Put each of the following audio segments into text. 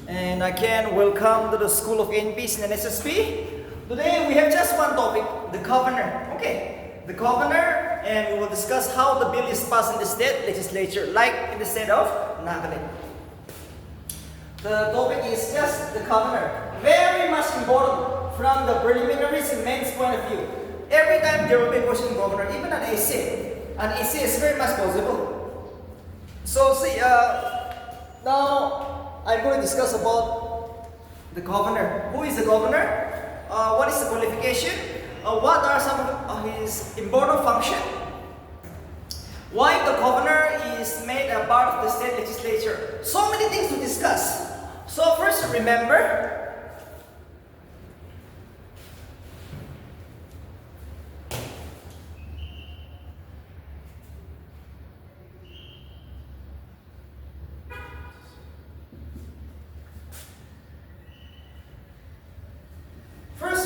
And again, welcome to the School of NPs and SSP. Today we have just one topic, the governor. Okay, the governor, and we will discuss how the bill is passed in the state legislature, like in the state of Nagaland. The topic is just the governor. Very much important from the preliminaries and mains point of view. Every time there will be a question governor, even an essay. An essay is very much possible. So see, now I'm going to discuss about the governor. Who is the governor? What is the qualification? What are some of his important functions? Why the governor is made a part of the state legislature? So many things to discuss. So first, remember.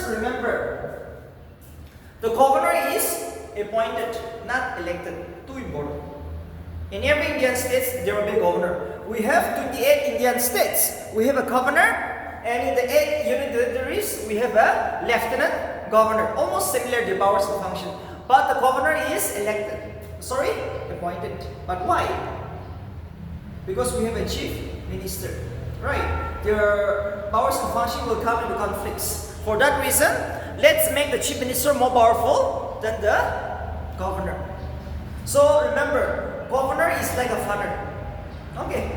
Remember, the governor is appointed, not elected. Too important. In every Indian state, there will be a governor. We have 28 Indian states. We have a governor, and in the 8 union territories, we have a lieutenant governor. Almost similar to powers and function. But the governor is elected. Sorry, appointed. But why? Because we have a chief minister. Right? Their powers and function will come into conflicts. For that reason, let's make the chief minister more powerful than the governor. So remember, governor is like a father. Okay.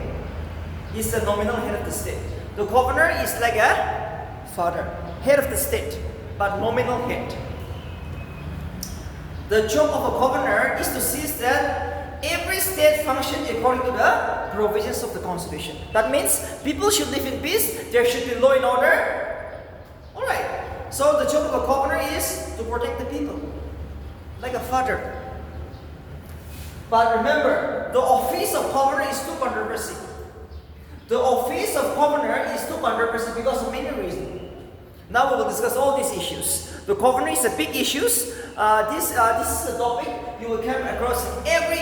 He's the nominal head of the state. The governor is like a father, head of the state, but nominal head. The job of a governor is to see that every state functions according to the provisions of the constitution. That means people should live in peace, there should be law and order. Alright, so the job of a governor is to protect the people, like a father. But remember, the office of governor is too controversial. The office of governor is too controversial because of many reasons. Now we will discuss all these issues. The governor is a big issue. This is a topic you will come across in every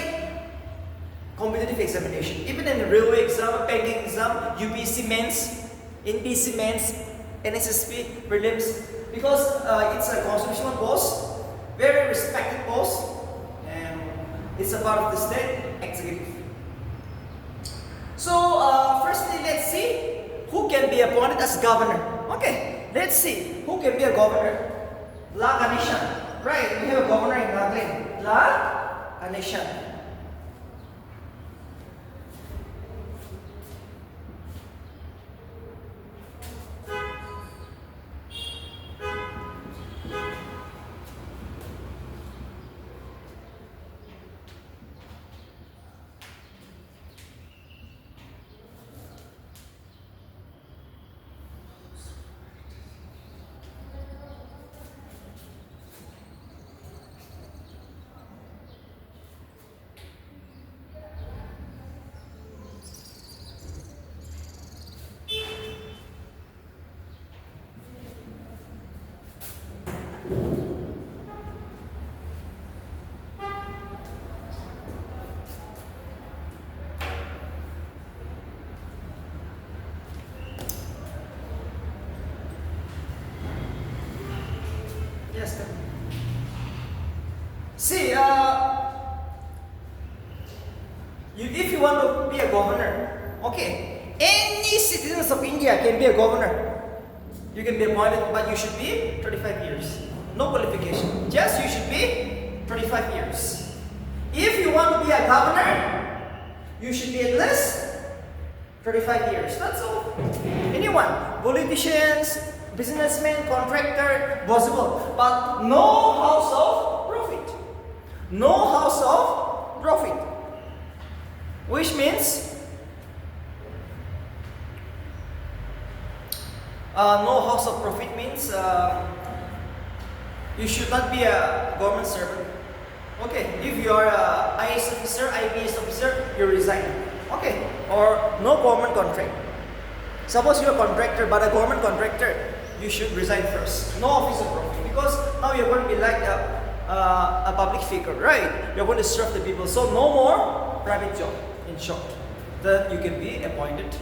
competitive examination. Even in the railway exam, banking exam, UPC mains, NPC mains, NSSP prelims, because it's a constitutional post, very respected post, and it's a part of the state executive. So firstly, let's see who can be appointed as governor. Okay, let's see who can be a governor. La Ganeshan. Right, we have a governor in Nagaland. La Ganeshan. Yes. See, if you want to be a governor, okay, any citizens of India can be a governor. You can be appointed, but you should be 35 years. No qualification. Just you should be 35 years. If you want to be a governor, you should be at least 35 years. That's all. Anyone, politicians, businessman, contractor, possible, but no house of profit. No house of profit. Which means no house of profit means you should not be a government servant. Okay, if you are a IAS officer, IPS officer, you resign. Okay, or no government contract. Suppose you're a contractor, but a government contractor, you should resign first. No office of profit, because now you're going to be like a public figure, right? You're going to serve the people. So no more private job, in short. Then you can be appointed.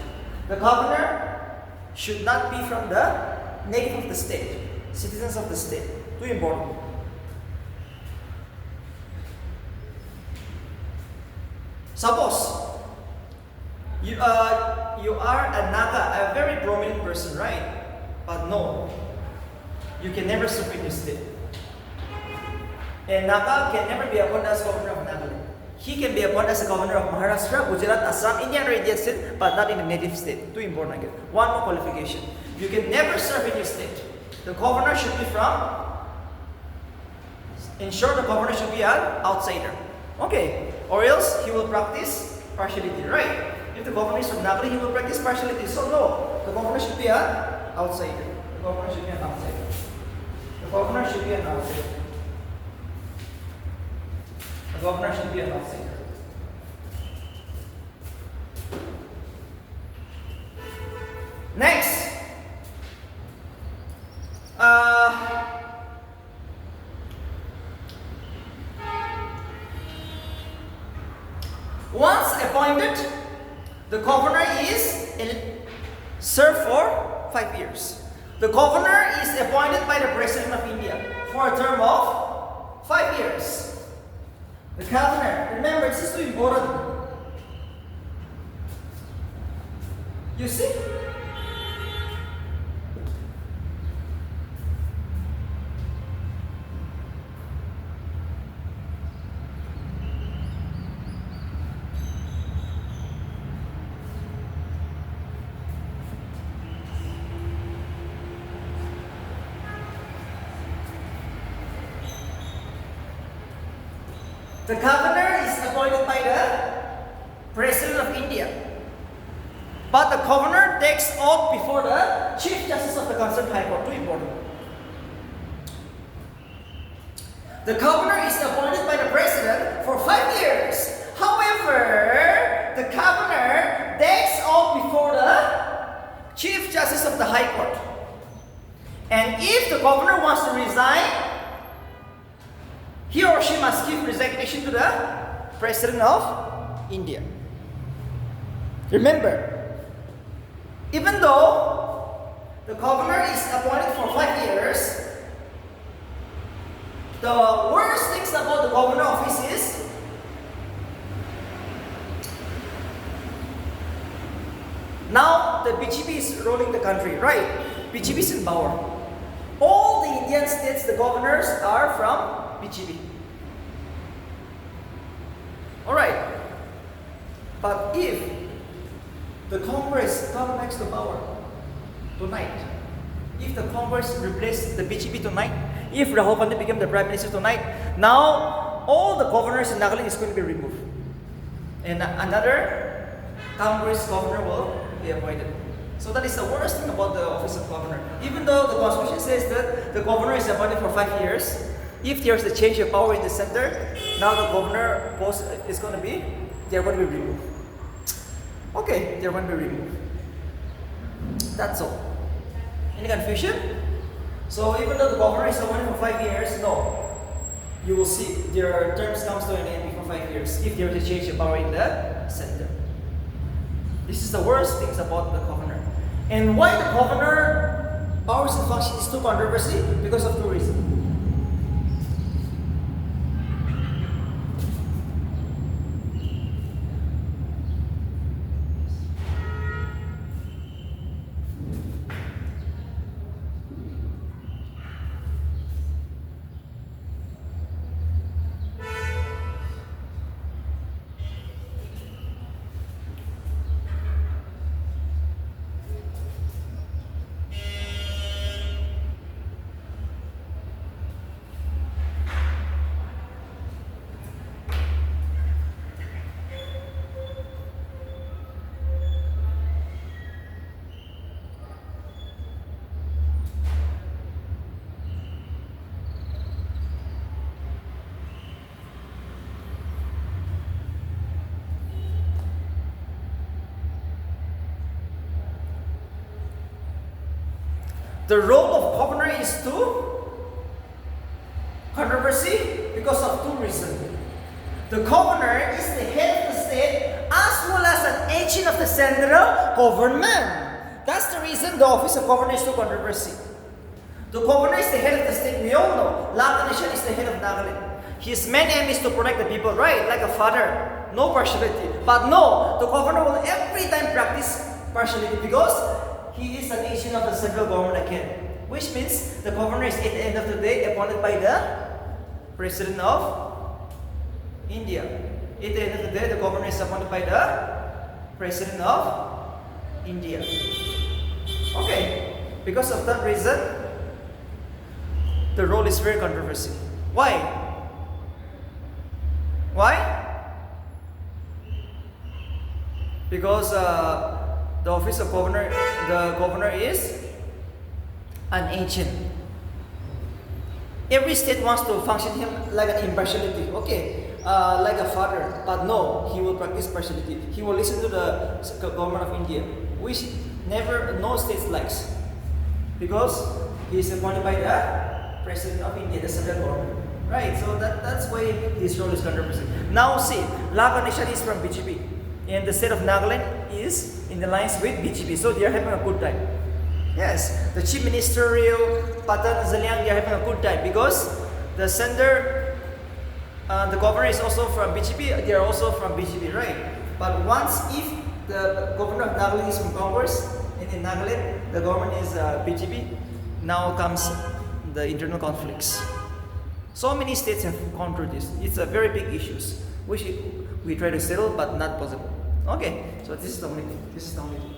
The governor should not be from the native of the state, citizens of the state. Too important. Suppose you are a Naga, a very prominent person, right? But no, you can never serve in your state. A Naga can never be appointed as governor of Nagaland. He can be appointed as a governor of Maharashtra, Gujarat, Assam, Indian or Indian state, but not in the native state. Too important again. One more qualification. You can never serve in your state. The governor should be from, in short, the governor should be an outsider. Okay. Or else he will practice partiality, right? If the governor is from Nagaland, he will practice partiality. So no, the governor should be an outsider. The governor should be an outsider. The governor should be an outsider. The governor should be an outsider. Next, once appointed, the governor is served for 5 years. The governor is appointed by the President of India for a term of 5 years. The governor, remember, this is too important. You see? The governor is appointed by the President of India. But the governor takes oath before the Chief Justice of the concerned High Court. Too important. The governor is appointed by the President for 5 years. However, the governor takes oath before the Chief Justice of the High Court. And if the governor wants to resign, he or she must give resignation to the President of India. Remember, even though the governor is appointed for 5 years, the worst things about the governor office is now the BJP is ruling the country, right? BJP is in power. All the Indian states, the governors are from BJP. Alright. But if the Congress comes back to power tonight, if the Congress replaces the BJP tonight, if Rahul Gandhi becomes the Prime Minister tonight, now all the governors in Nagaland is going to be removed. And another Congress governor will be appointed. So that is the worst thing about the office of governor. Even though the constitution says that the governor is appointed for 5 years, if there's a change of power in the center, now the governor post is going to be, they're going to be removed. Okay, they're going to be removed. That's all. Any confusion? So even though the governor is appointed for 5 years, no. You will see their terms comes to an end before 5 years if there is a change of power in the center. This is the worst things about the governor. And why the governor powers and function is too controversy? Because of two reasons. The role of governor is to controversy because of two reasons. The governor is the head of the state as well as an agent of the central government. That's the reason the office of governor is so controversy. The governor is the head of the state. We all know Laka Nishan is the head of Nagaland. His main aim is to protect the people, right? Like a father, no partiality. But no, the governor will every time practice partiality because he is an agent of the central government again. Which means the governor is at the end of the day appointed by the President of India. At the end of the day, the governor is appointed by the President of India. Okay, because of that reason, the role is very controversial. Why? Why? Because the office of governor, the governor is an agent. Every state wants to function him like an impartiality. Okay, like a father, but no, he will practice partiality. He will listen to the government of India, which no state likes, because he is appointed by the President of India, the central government. Right, so that's why his role is controversial. Now see, Laka Nishan is from BJP, and the state of Nagaland is in alliance with BJP, so they are having a good time. Yes, the Chief Ministerial Patan Zaliang, they are having a good time because the center, the governor is also from BJP, they are also from BJP, right? But once if the governor of Nagaland is from Congress, and in Nagaland the government is BJP, now comes the internal conflicts. So many states have gone through this. It's a very big issues, which we try to settle, but not possible. Okay, so this is the only thing. This is the only thing.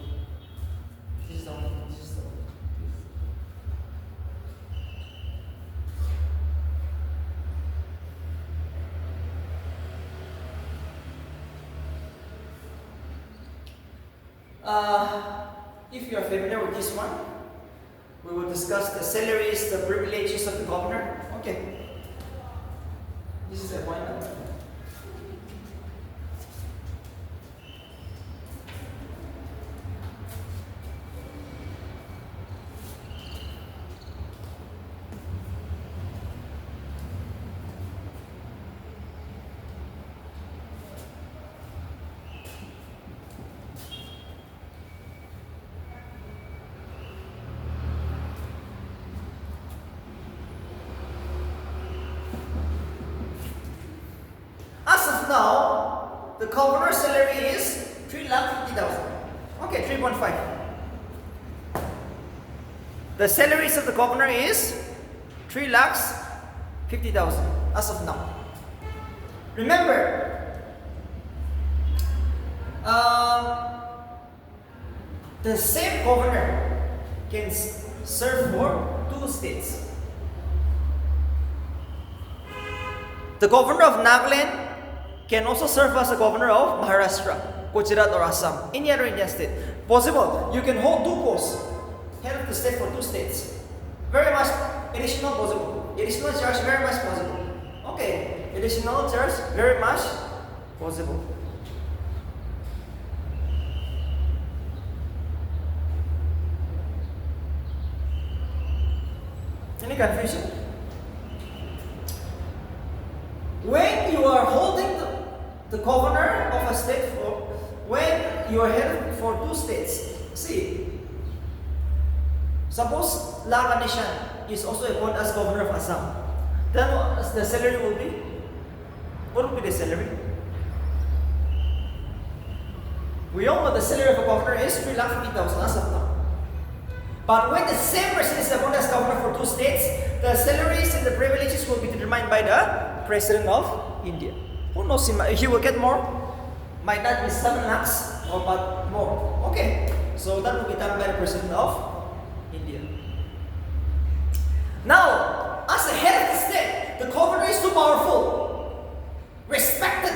This is the only thing. This is the only thing. If you are familiar with this one, we will discuss the salaries, the privileges of the governor. Okay. This is the appointment. Now, the governor's salary is 3,50,000. Okay, 3.5. The salaries of the governor is 3,50,000 as of now. Remember, the same governor can serve for 2 states. The governor of Nagaland can also serve as a governor of Maharashtra, Gujarat or Assam, any other Indian state. Possible. You can hold 2 posts, head of the state for 2 states. Very much additional possible. Additional charge very much possible. Okay, additional charge very much possible. Any confusion? When you are holding the governor of a state when you are headed for 2 states, see, suppose Laka Nishan is also appointed as governor of Assam, then the salary will be, what will be the salary? We all know the salary of a governor is 3,50,000 as of now. But when the same person is appointed as governor for 2 states, the salaries and the privileges will be determined by the President of India. Who knows, he will get more, might not be 7 lakhs or but more. Okay, so that will be done by the President of India. Now, as a head of the state, the governor is too powerful, respected,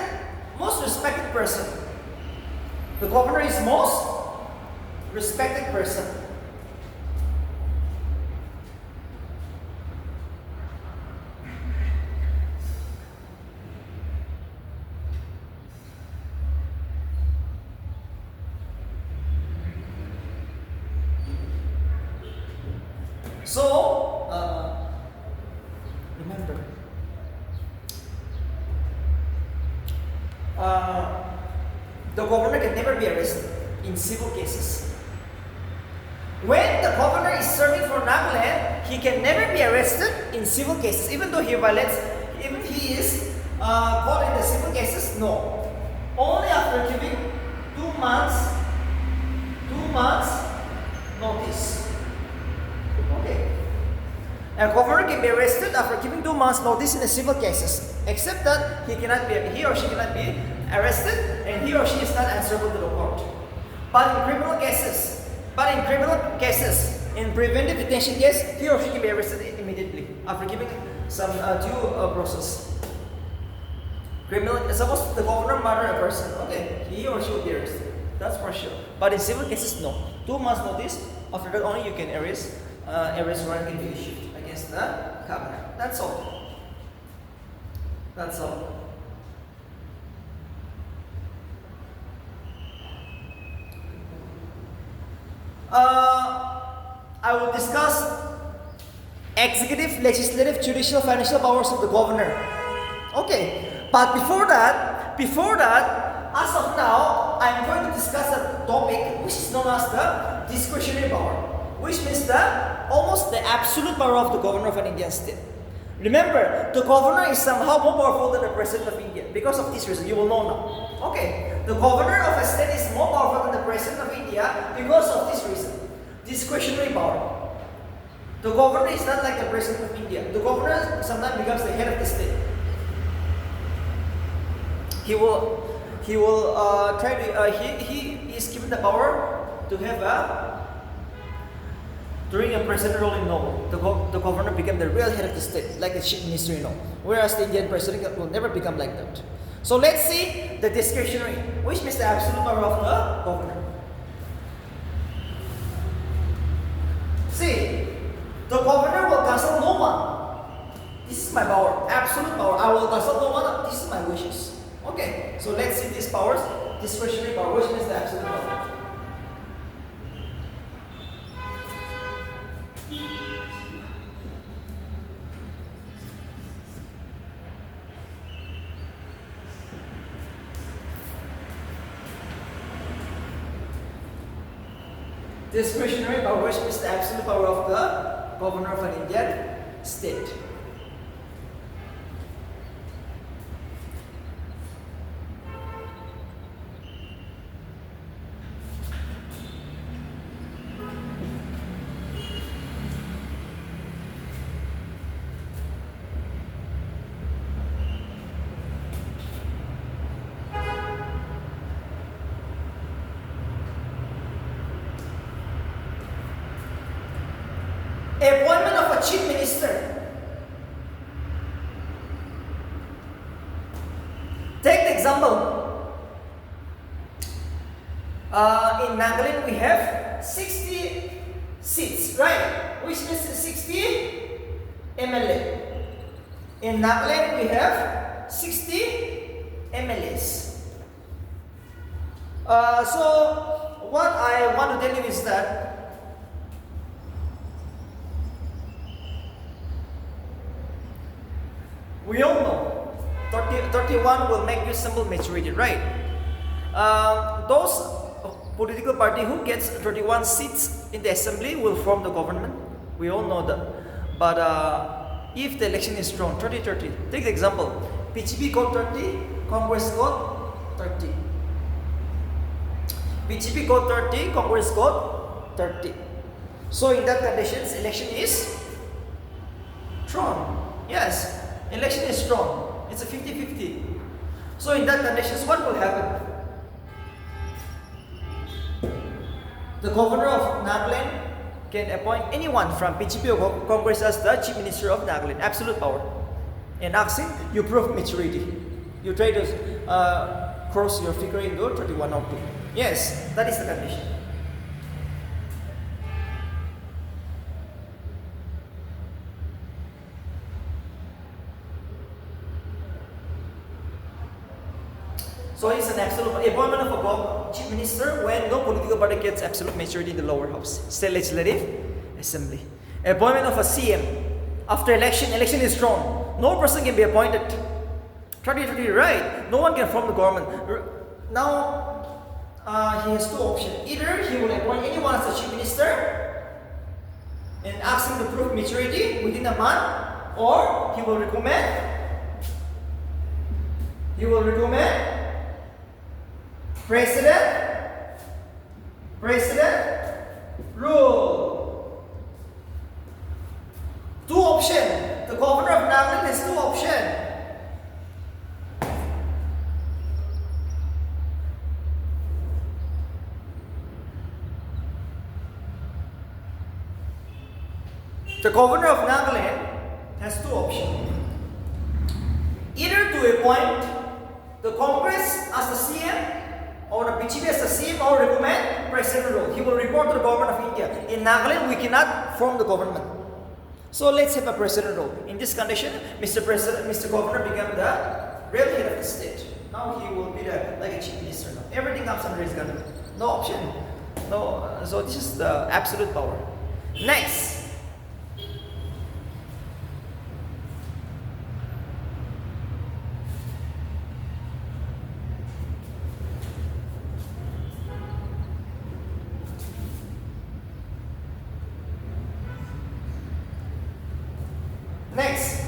most respected person. The governor is most respected person. So, remember, the governor can never be arrested in civil cases. When the governor is serving for Nagaland, he can never be arrested in civil cases, even though he violates, even he is caught in the civil cases. No, only after giving 2 months notice. Okay. A governor can be arrested after giving 2 months notice in the civil cases, except that he or she cannot be arrested, and he or she is not answerable to the court. But in criminal cases, in preventive detention case, he or she can be arrested immediately after giving some due process. Suppose the governor murdered a person, okay, he or she will be arrested. That's for sure. But in civil cases, no. 2 months notice. After that, only you can arrest warrant can be issued against the governor. That's all. That's all. I will discuss executive, legislative, judicial, financial powers of the governor. Okay, but before that, as of now, I'm going to discuss a topic which is known as the discretionary power, which means almost the absolute power of the governor of an Indian state. Remember, the governor is somehow more powerful than the president of India. Because of this reason, you will know now. Okay, the governor of a state is more powerful than the president of India because of this reason. Discretionary power. The governor is not like the president of India. The governor sometimes becomes the head of the state. He will try to. He is given the power to have during a president role in Noble, the governor became the real head of the state, like the chief minister, whereas the Indian president will never become like that. So let's see the discretionary, which means the absolute power of the governor. See, the governor will cancel no one. This is my power, absolute power. I will cancel no one. This is my wishes. Okay, so let's see these powers. Discretionary power, which means the absolute power. Discretionary power, which is the absolute power of the governor of an Indian state. Appointment of a chief minister. Take the example. In Nagaland we have 60 seats, right? Which means 60 MLA. In Nagaland we have 60 MLAs. So what I want to tell you is that we all know 31 will make you simple majority, right? Those political party who gets 31 seats in the assembly will form the government. We all know that. But if the election is drawn 30-30, take the example. BJP got 30, Congress got 30. BJP got 30, Congress got 30. So in that conditions, election is drawn. Yes. Election is strong. It's a 50-50. So in that conditions, what will happen? The governor of Nagaland can appoint anyone from BJP or Congress as the chief minister of Nagaland. Absolute power. And asking, you prove maturity. You try to cross your figure into 31 or 2. Yes, that is the condition. So it's an absolute appointment of a chief minister when no political party gets absolute majority in the lower house, state legislative assembly. Appointment of a CM after election is drawn. No person can be appointed. 30-30, right? No one can form the government. Now he has two options. Either he will appoint anyone as a chief minister, and ask him to prove maturity within a month, or he will recommend president rule. Two options. The governor of Nagaland has two options. The governor of Nagaland has two options. Either to appoint the Congress as the CM, or the BJP as the CM, or recommend president rule. He will report to the government of India. In Nagaland, we cannot form the government. So let's have a president rule. In this condition, Mr. Governor became the real head of the state. Now he will be like a chief minister. Now everything comes under his government. No option. No. So this is the absolute power. Next. Next,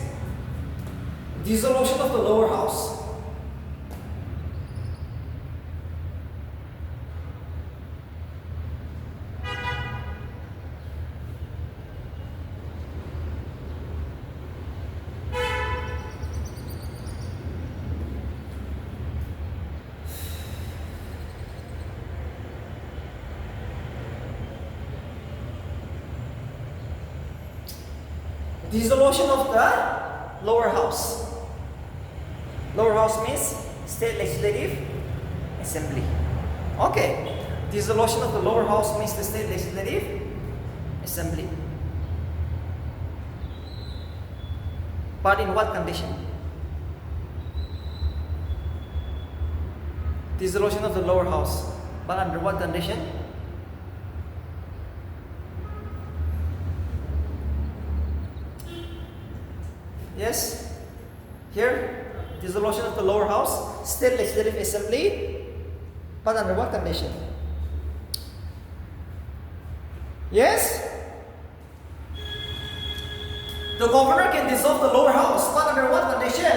dissolution of the lower house. Dissolution of the lower house. Lower house means state legislative assembly. Okay. Dissolution of the lower house means the state legislative assembly. But in what condition? Dissolution of the lower house. But under what condition? Yes? Here, dissolution of the lower house, state legislative assembly, but under what condition? Yes? The governor can dissolve the lower house, but under what condition?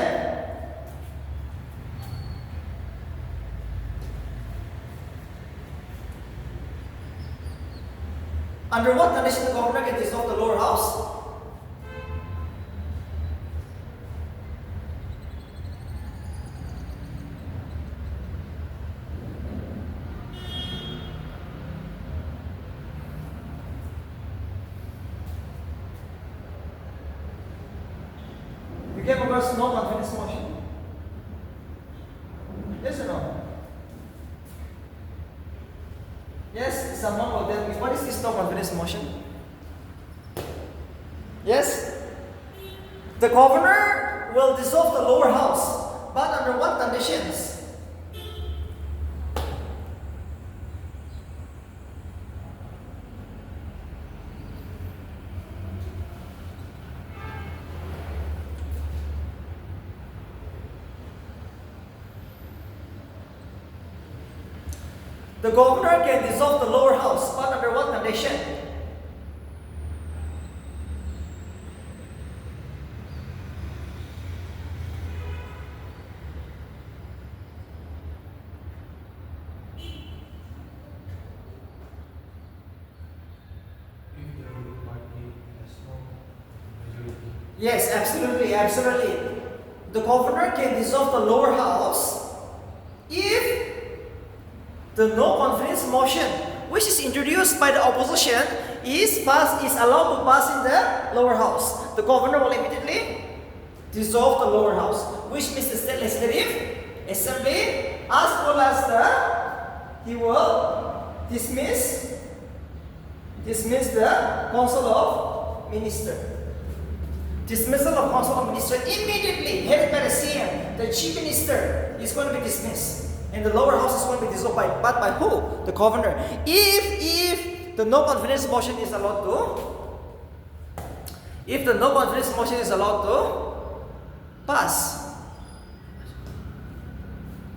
Under what condition the governor can dissolve the lower house? You came across no confidence motion? Yes or no? Yes, someone will tell me, what is this no confidence motion? Yes? The governor will dissolve the lower house, but under what conditions? The governor can dissolve the lower house, but under what condition? If the ruling party has no majority. Yes, absolutely, absolutely. The governor can dissolve the lower house if the no confidence motion, which is introduced by the opposition, is allowed to pass in the lower house. The governor will immediately dissolve the lower house, which means the state legislative assembly, as well as he will dismiss the council of ministers. Dismissal of council of ministers immediately headed by the CM, the chief minister, is going to be dismissed. And the lower house is going to be dissolved but by who? The governor. If the no confidence motion is allowed to pass.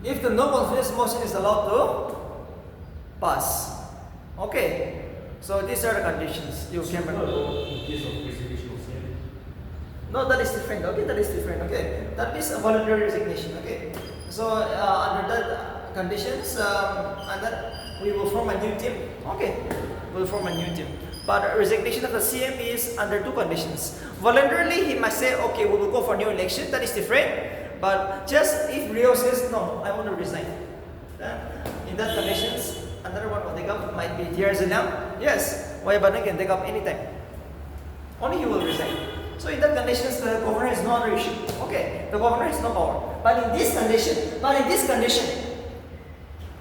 If the no confidence motion is allowed to pass. Okay. So these are the conditions you can remember. In case of resignation of CM. No, that is different. Okay, that is different. Okay, that is a voluntary resignation. Okay, so under that conditions, and then we will form a new team. Okay, we'll form a new team. But resignation of the CM is under two conditions. Voluntarily, he must say, okay, we will go for new election. That is different. But just if Rio says, no, I want to resign, then in that conditions, another one will take up. Might be T.R. Zinam. Yes, Wayabanan can take up anytime. Only he will resign. So in that conditions, the governor has no other issue. Okay, the governor has no power. But in this condition,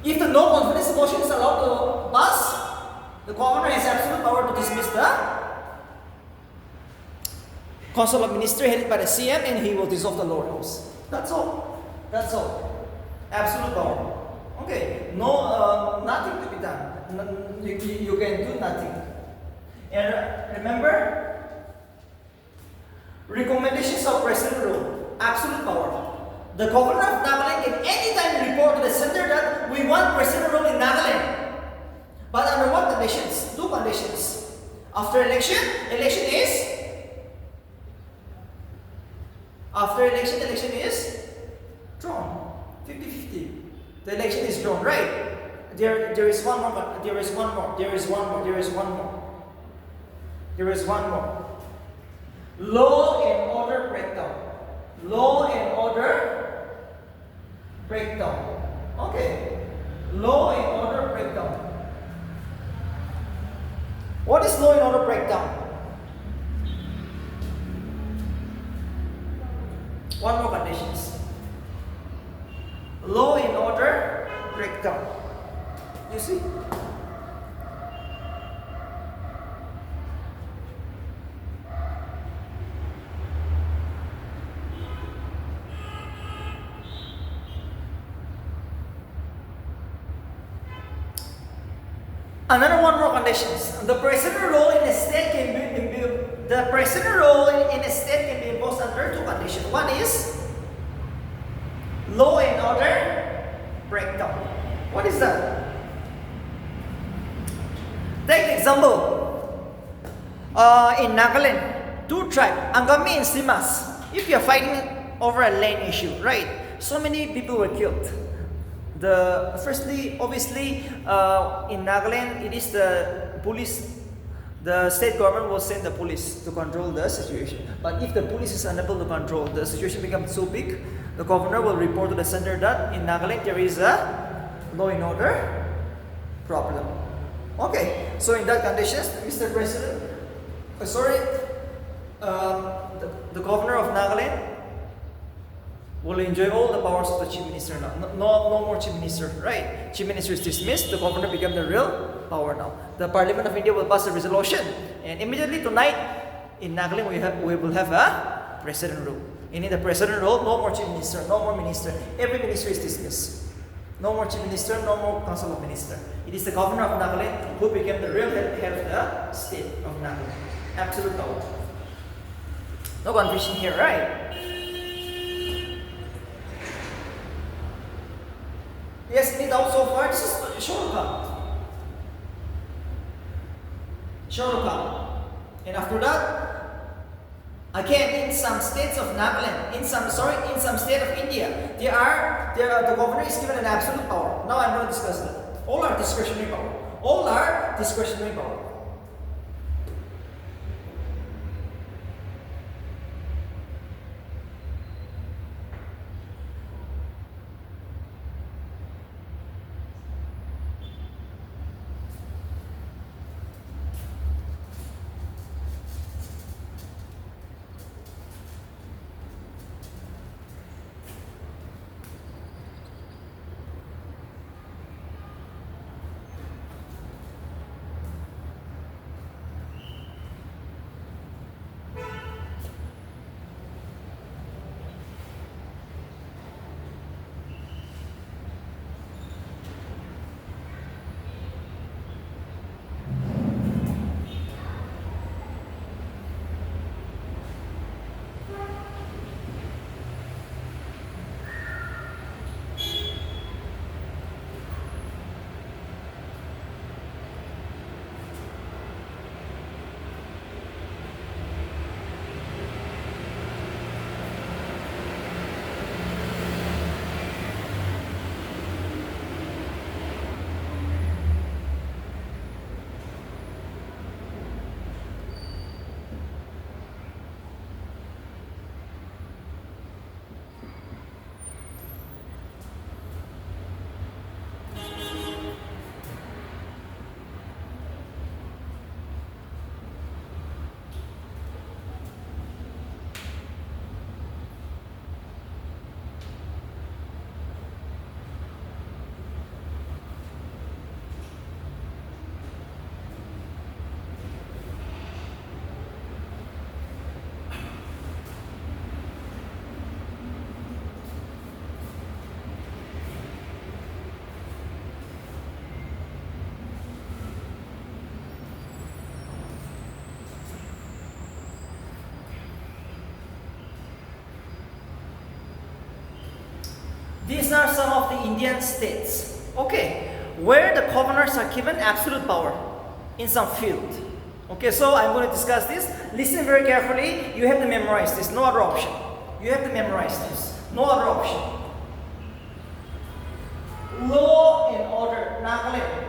if the no confidence motion is allowed to pass, the governor has absolute power to dismiss the Council of Ministers headed by the CM, and he will dissolve the lower house. That's all. That's all. Absolute power. Okay. No, nothing to be done. You can do nothing. And remember, recommendations of President rule. Absolute power. The governor of Nagaland can anytime report to the center that we want President rule in Nagaland. But under what conditions? Two conditions. After election is drawn. 50-50. The election is drawn, right? There is one more. Law and order breakdown. Okay. Law and order breakdown. What is law and order breakdown? One more conditions. Law and order breakdown. You see? Another one more conditions. The president role in a state can be imposed under two conditions. One is law and order breakdown. What is that? Take example. In Nagaland, two tribes, Angami and Simas. If you are fighting over a land issue, right? So many people were killed. Obviously, in Nagaland, it is the police. The state government will send the police to control the situation. But if the police is unable to control, the situation becomes so big, the governor will report to the center that in Nagaland there is a law and order problem. Okay, so in that conditions, Mr. President, the governor of Nagaland will enjoy all the powers of the chief minister now. No more chief minister, right? Chief minister is dismissed. The governor becomes the real power now. The Parliament of India will pass a resolution, and immediately tonight in Nagaland we will have a president rule. And in the president rule, no more chief minister, no more minister. Every minister is dismissed. No more chief minister, no more council of minister. It is the governor of Nagaland who became the real head of the state of Nagaland. Absolute power. No confusion here, right? Yes, any doubt so far? This is Shoroka. And after that, again in some states of Nagaland, in some state of India, the governor is given an absolute power. Now I'm going to discuss that. All are discretionary power. These are some of the Indian states, okay, where the governors are given absolute power in some field. Okay, so I'm going to discuss this. Listen very carefully. You have to memorize this. No other option. You have to memorize this. No other option. Law and order, Nagaland.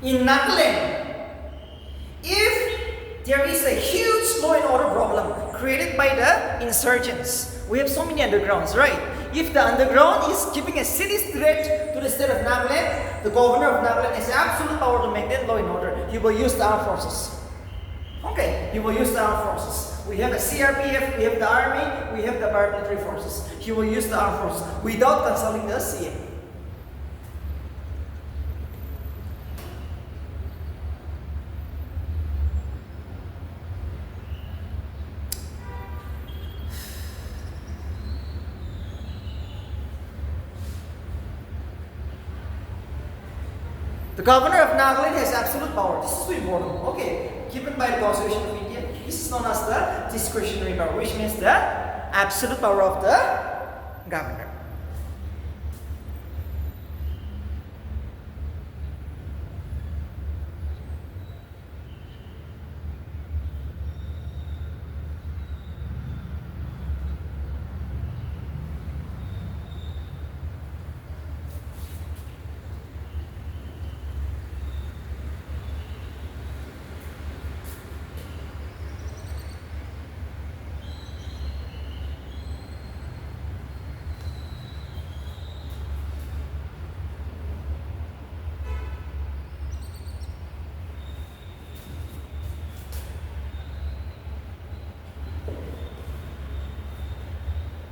In Nagaland, if there is a huge law and order problem created by the insurgents, we have so many undergrounds, right? If the underground is giving a serious threat to the state of Nagaland, the governor of Nagaland has absolute power to maintain law and order. He will use the armed forces. Okay, he will use the armed forces. We have the CRPF, we have the army, we have the paramilitary forces. He will use the armed forces without consulting the CM. The governor of Nagaland has absolute power. This is too important. Okay, given by the Constitution of India, this is known as the discretionary power, which means the absolute power of the governor.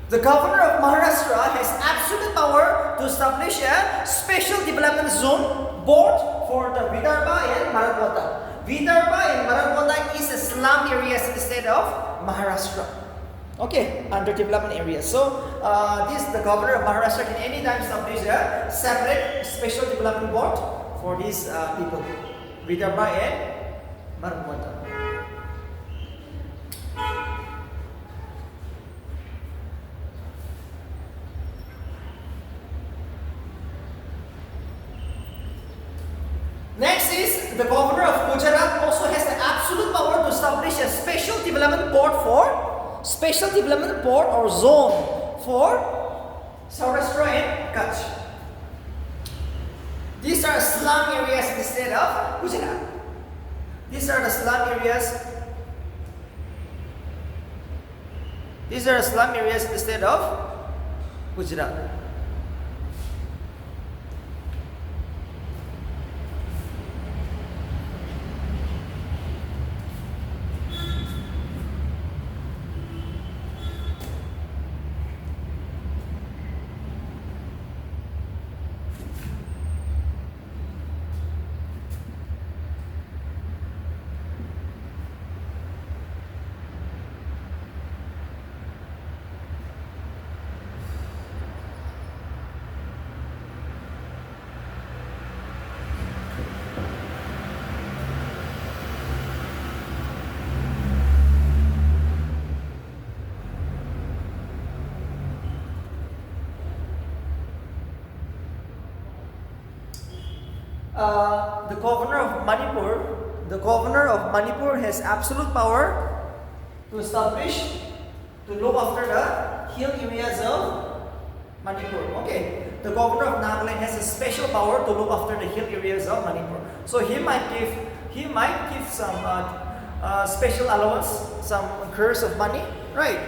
The governor of Maharashtra has absolute power to establish a special development zone board for the Vidarbha and Marathwada. Vidarbha and Marathwada is a slum areas in the state of Maharashtra. Okay, under development areas. So, the governor of Maharashtra can anytime establish a separate special development board for these people, Vidarbha and Marathwada. Next is the governor of Gujarat also has the absolute power to establish a special development board or zone for Saurashtra and Kutch. These are slum areas in the state of Gujarat. These are the slum areas. These are the slum areas in the state of Gujarat. The governor of Manipur has absolute power to establish, to look after the hill areas of Manipur. Okay, the governor of Nagaland has a special power to look after the hill areas of Manipur. So he might give some special allowance, some curse of money, right?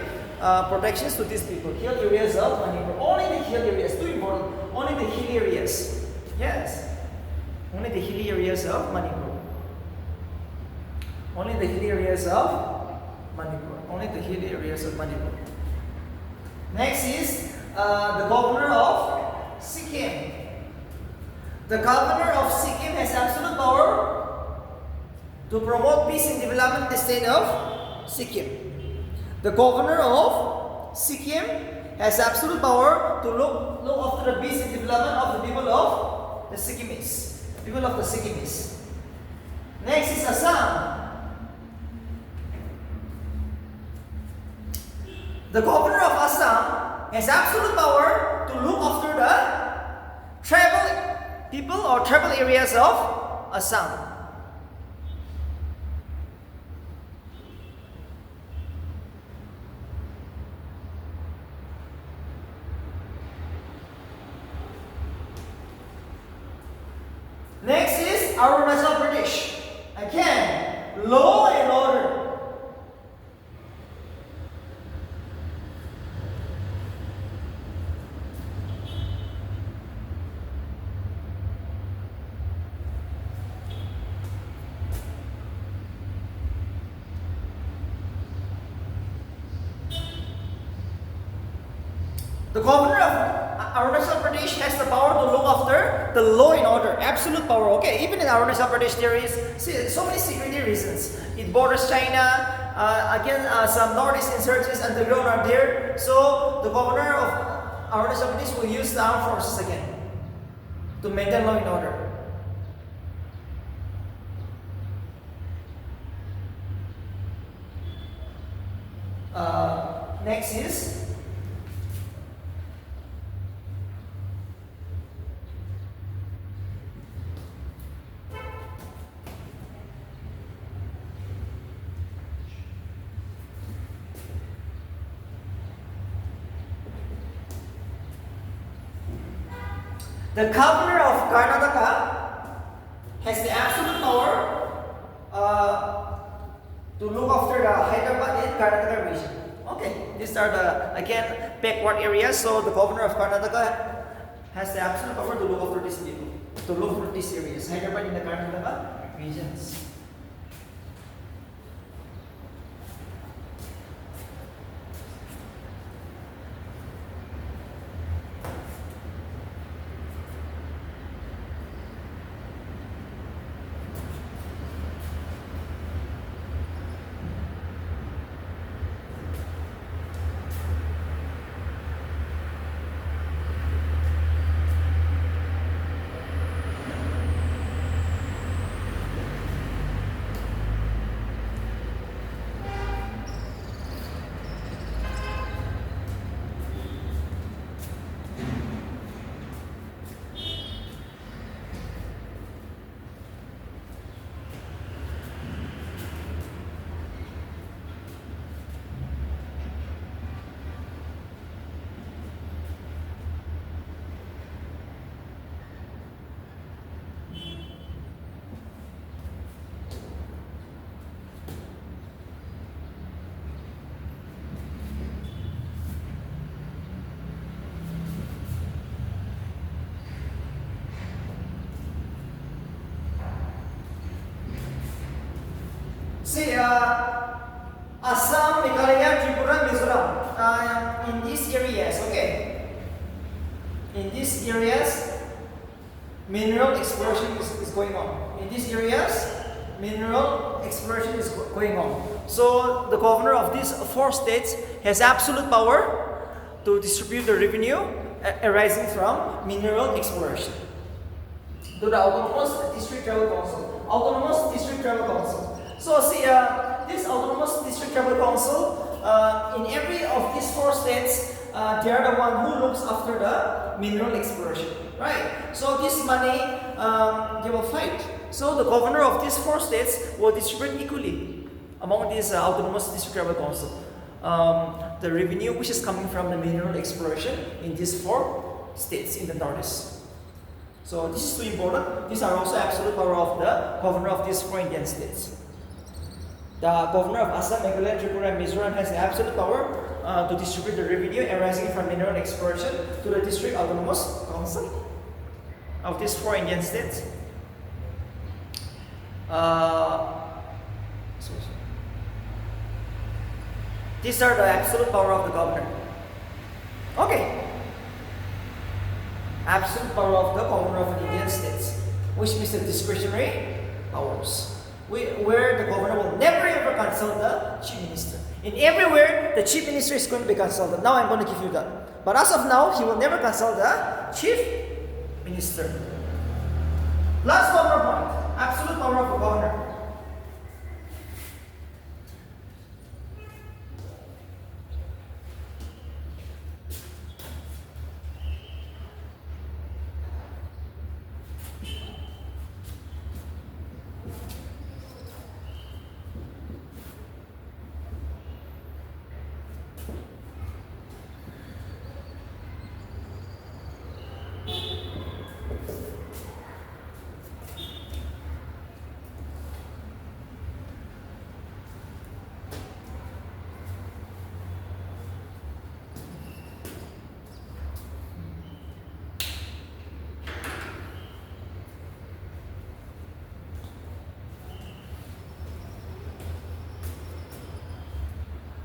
Protections to these people. Hill areas of Manipur. Only the hill areas. Too important. Only the hill areas. Yes. Only the hilly areas of Manipur. Only the hilly areas of Manipur. Only the hilly areas of Manipur. Next is the governor of Sikkim. The governor of Sikkim has absolute power to promote peace and development in the state of Sikkim. The governor of Sikkim has absolute power to look after the peace and development of the people of the Sikkimese. People of the Sikkimese. Next is Assam. The governor of Assam has absolute power to look after the tribal people or tribal areas of Assam. Next is Arunachal Pradesh. Again, law and order. The governor of Arunachal Pradesh has the power to look after the law and order, absolute power. Okay, even in Arunachal Pradesh there is so many security reasons. It borders China. Some northeast insurgents underground are there. So the governor of Arunachal Pradesh will use the armed forces again to maintain law and order. Next is the governor of Karnataka has the absolute power to look after the Hyderabad and Karnataka region. Okay, these are the again backward areas. So the governor of Karnataka has the absolute power to look after these people, to look after these areas, Hyderabad and the Karnataka regions. See, Assam, Meghalaya, Tripura, Mizoram, in these areas, okay, in these areas, mineral exploration is going on. In these areas, mineral exploration is going on. So the governor of these 4 states has absolute power to distribute the revenue arising from mineral exploration to the Autonomous District Tribal Council. Autonomous District Tribal Council. So see, this Autonomous District Tribal Council, in every of these 4 states, they are the one who looks after the mineral exploration, right? So this money, they will fight. So the governor of these 4 states will distribute equally among these Autonomous District Tribal Council the revenue which is coming from the mineral exploration in these 4 states in the northeast. So this is too important. These are also absolute power of the governor of these 4 Indian states. The governor of Assam, Meghalaya, Tripura, and Mizoram has the absolute power to distribute the revenue arising from mineral exploration to the district autonomous council of these 4 Indian states. These are the absolute power of the governor. Okay. Absolute power of the governor of the Indian states, which means the discretionary powers, where the governor will never ever consult the chief minister. In everywhere, the chief minister is going to be consulted. Now I'm going to give you that. But as of now, he will never consult the chief minister. Last governor point, absolute power of the governor.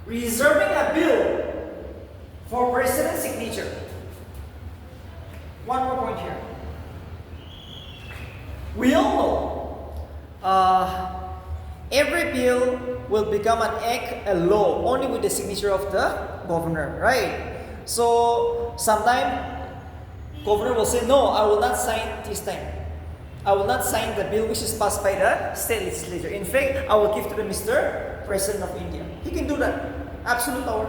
Reserving a bill for president's signature. One more point here. We all know every bill will become an act, a law, only with the signature of the governor, right? So sometimes governor will say, no, I will not sign this time. I will not sign the bill which is passed by the state legislature. In fact, I will give to the Mr. President of India. He can do that. Absolute power.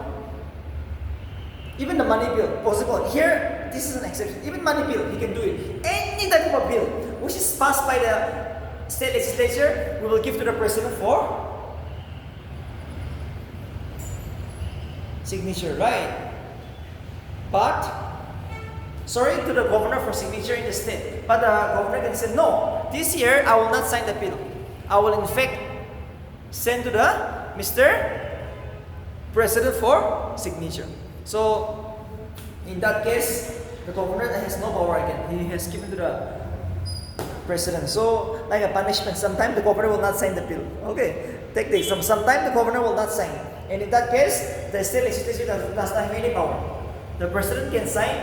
Even the money bill, possible. Here, this is an exception. Even money bill, he can do it. Any type of a bill which is passed by the state legislature, we will give to the president for signature, right? But sorry to the governor for signature in the state. But the governor can say, no, this year I will not sign the bill. I will in fact send to the Mr. President for signature. So in that case, the governor has no power again. He has given to the president. So like a punishment, sometimes the governor will not sign the bill. Okay, take this. Sometimes the governor will not sign. And in that case, the state legislature does not have any power. The president can sign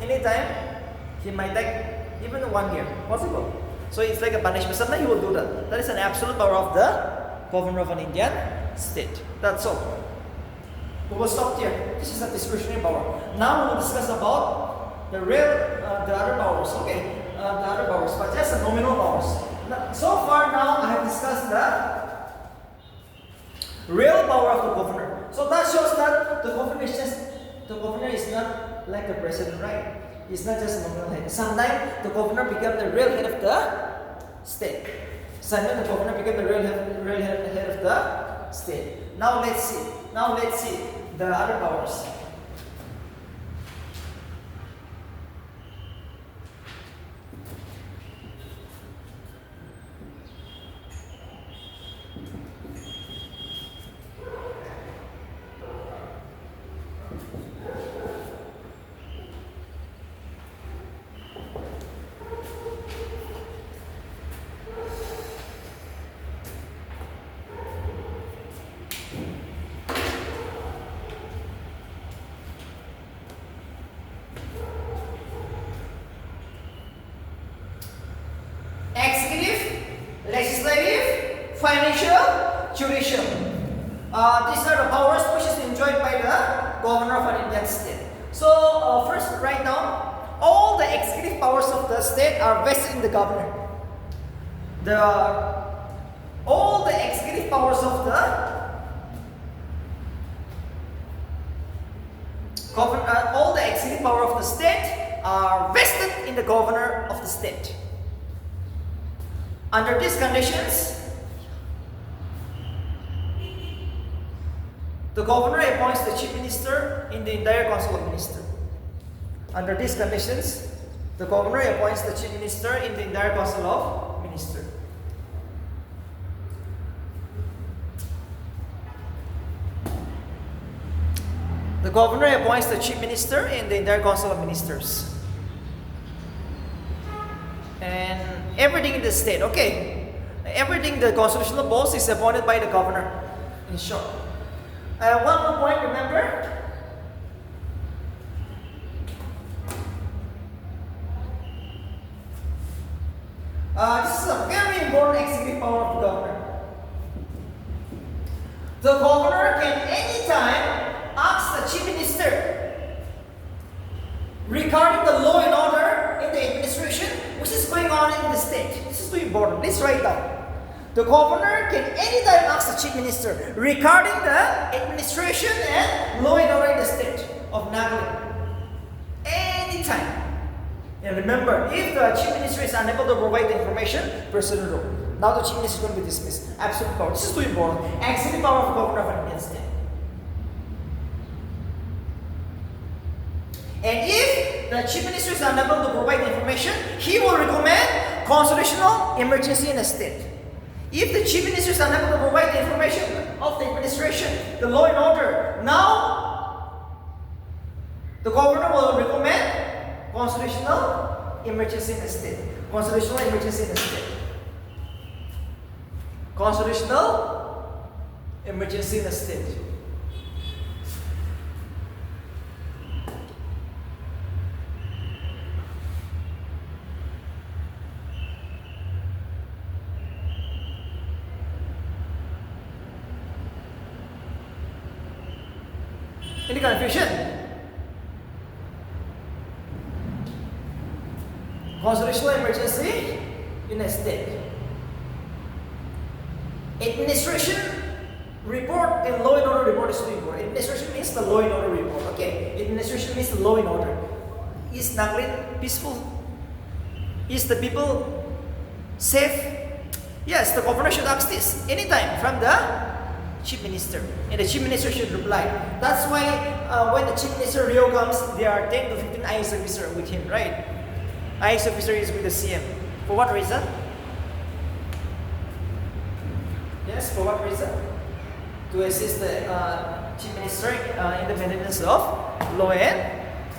anytime. He might take even 1 year. Possible. So it's like a punishment. Sometimes he will do that. That is an absolute power of the governor of an Indian state. That's all. We will stop here. This is a discretionary power. Now we will discuss about the other powers. Okay, the other powers, but just the nominal powers. So far now I have discussed the real power of the governor. So that shows that the governor is not like the president, right? He's not just a nominal head. Sometimes the governor becomes the real head of the state. Sometimes the governor becomes the real head of the state. Now let's see the other powers. Legislative, financial, judicial. These are the powers which is enjoyed by the governor of an Indian state. So first, right now, all the executive powers of the state are vested in the governor. All the executive powers of the all the executive power of the state are vested in the governor of the state. Under these conditions, the governor appoints the chief minister in the entire council of ministers. Under these conditions, the governor appoints the chief minister in the entire council of ministers. The governor appoints the chief minister in the entire council of ministers. And everything in the state, okay. Everything the constitutional boss is appointed by the governor, in short. One more point, remember? This is a very important executive power of the governor. The governor can anytime ask the chief minister regarding the law and order in the administration which is going on in the state. This is too important. Please write down. The governor can anytime ask the chief minister regarding the administration and law and order in the state of Nagaland. Anytime. And remember, if the chief minister is unable to provide the information, President wrote. Now the chief minister is going to be dismissed. Absolute power. This is too important. Executive power of the governor of an Indian state. the chief minister is unable to provide information, he will recommend constitutional emergency in a state. If the chief minister is unable to provide the information of the administration, the law and order, now the governor will recommend constitutional emergency in a state. Constitutional emergency in a state. Constitutional emergency in a state. Any confusion? Constitutional emergency in a state. Administration report and law and order report is too important. Administration means the law and order report. Okay. Administration means the law and order. Is Naglin peaceful? Is the people safe? Yes, the governor should ask this anytime from the chief minister, and the chief minister should reply. That's why when the chief minister Rio comes, there are 10 to 15 IS officer with him, right? IS officer is with the CM. For what reason? Yes, for what reason? To assist the chief minister in the maintenance of law and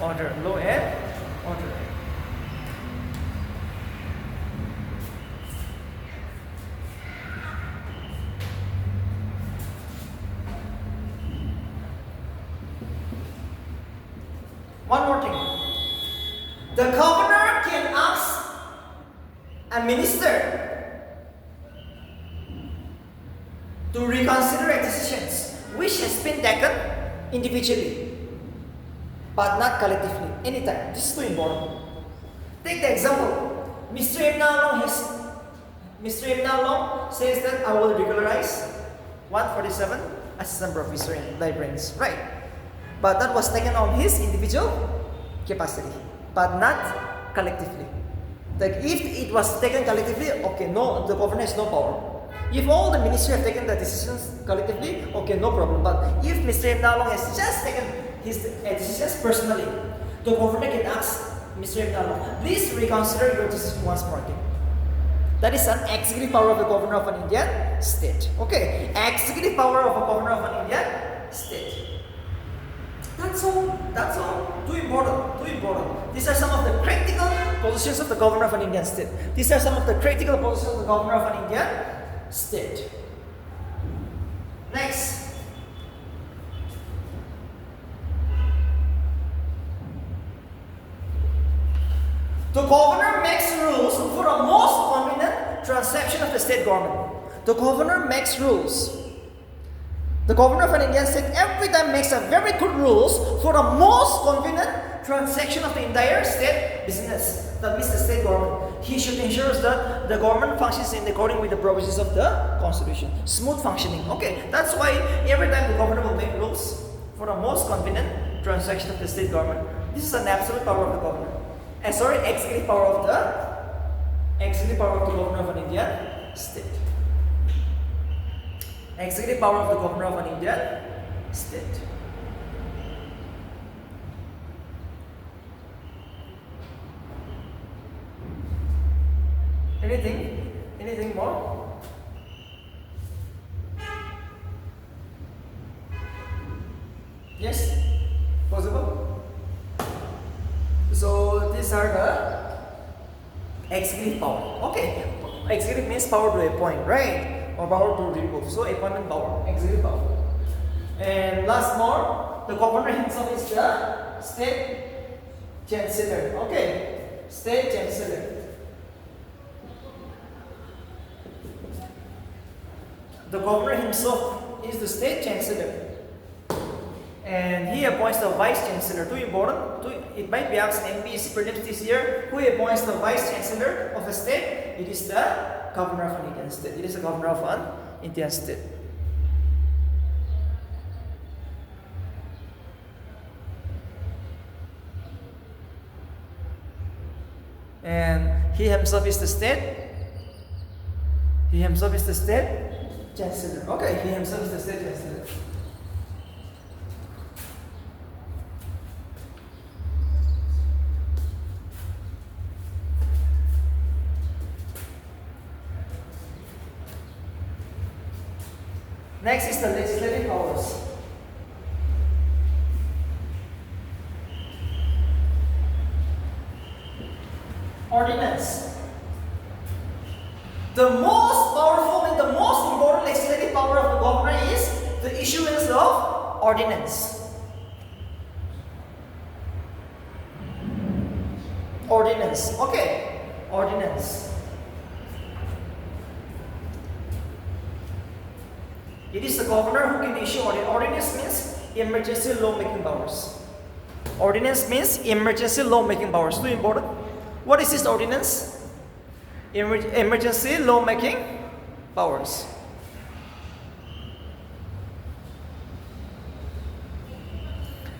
order. Law and order. One more thing. The governor can ask a minister to reconsider a decisions which has been taken individually, but not collectively. Anytime. This is too important. Take the example. Mr. M. Long says that I will regularize 147 assistant professor in librarians, right? But that was taken on his individual capacity, but not collectively. Like if it was taken collectively, okay, no, the governor has no power. If all the ministry have taken the decisions collectively, okay, no problem. But if Mr. M. Long has just taken his decisions personally, the governor can ask Mr. M. Long, please reconsider your decision once more again. That is an executive power of the governor of an Indian state. Okay, executive power of a governor of an Indian state. That's all. Too important. These are some of the critical positions of the governor of an Indian state. These are some of the critical positions of the governor of an Indian state. Next. The governor makes rules for the most convenient transaction of the state government. The governor makes rules. The governor of an Indian state every time makes a very good rules for the most convenient transaction of the entire state business. That means the state government. He should ensure that the government functions in according with the provisions of the constitution. Smooth functioning. Okay, that's why every time the governor will make rules for the most convenient transaction of the state government. This is an absolute power of the governor. Executive power of the governor of an Indian state. Executive power of the governor of an Indian state. Anything more? Yes? Possible? So these are the executive power. Okay. Executive means power to appoint, right? Or power to remove. So appointment power, executive power. And last more, the governor himself is the state chancellor. Okay, state chancellor. The governor himself is the state chancellor. And he appoints the vice chancellor. Too important. It might be asked in MPSC prelims this year. Who appoints the vice chancellor of a state? It is the governor of an Indian state. It is the governor of an Indian state. And he himself is the state. He himself is the state chancellor. Okay, he himself is the state chancellor. Next is the legislative powers. Ordinance. The most powerful and the most important legislative power of the governor is the issuance of ordinance. Ordinance. Okay. Ordinance. It is the governor who can issue ordinance. Ordinance means emergency lawmaking powers. Ordinance means emergency lawmaking powers. Too important. What is this ordinance? Emergency lawmaking powers.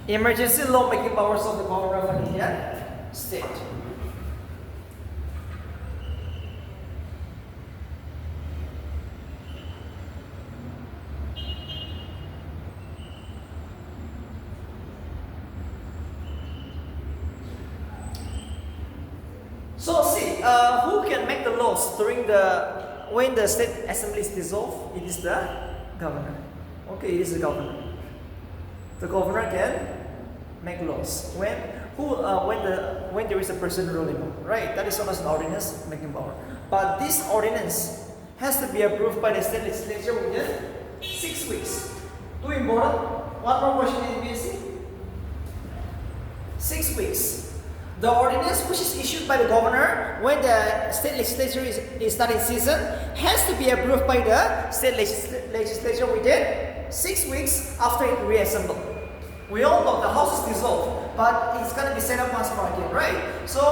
Emergency lawmaking powers of the governor of an Indian state. So see, who can make the laws during when the state assembly is dissolved? It is the governor. Okay, it is the governor. The governor can make laws when there is a person ruling, right? That is known as an ordinance making power. But this ordinance has to be approved by the state legislature within 6 weeks. Too important. One more question in BSc. 6 weeks. The ordinance which is issued by the governor when the state legislature is not in season has to be approved by the state legislature within 6 weeks after it reassembled. We all know the house is dissolved, but it's going to be set up once more again, right? So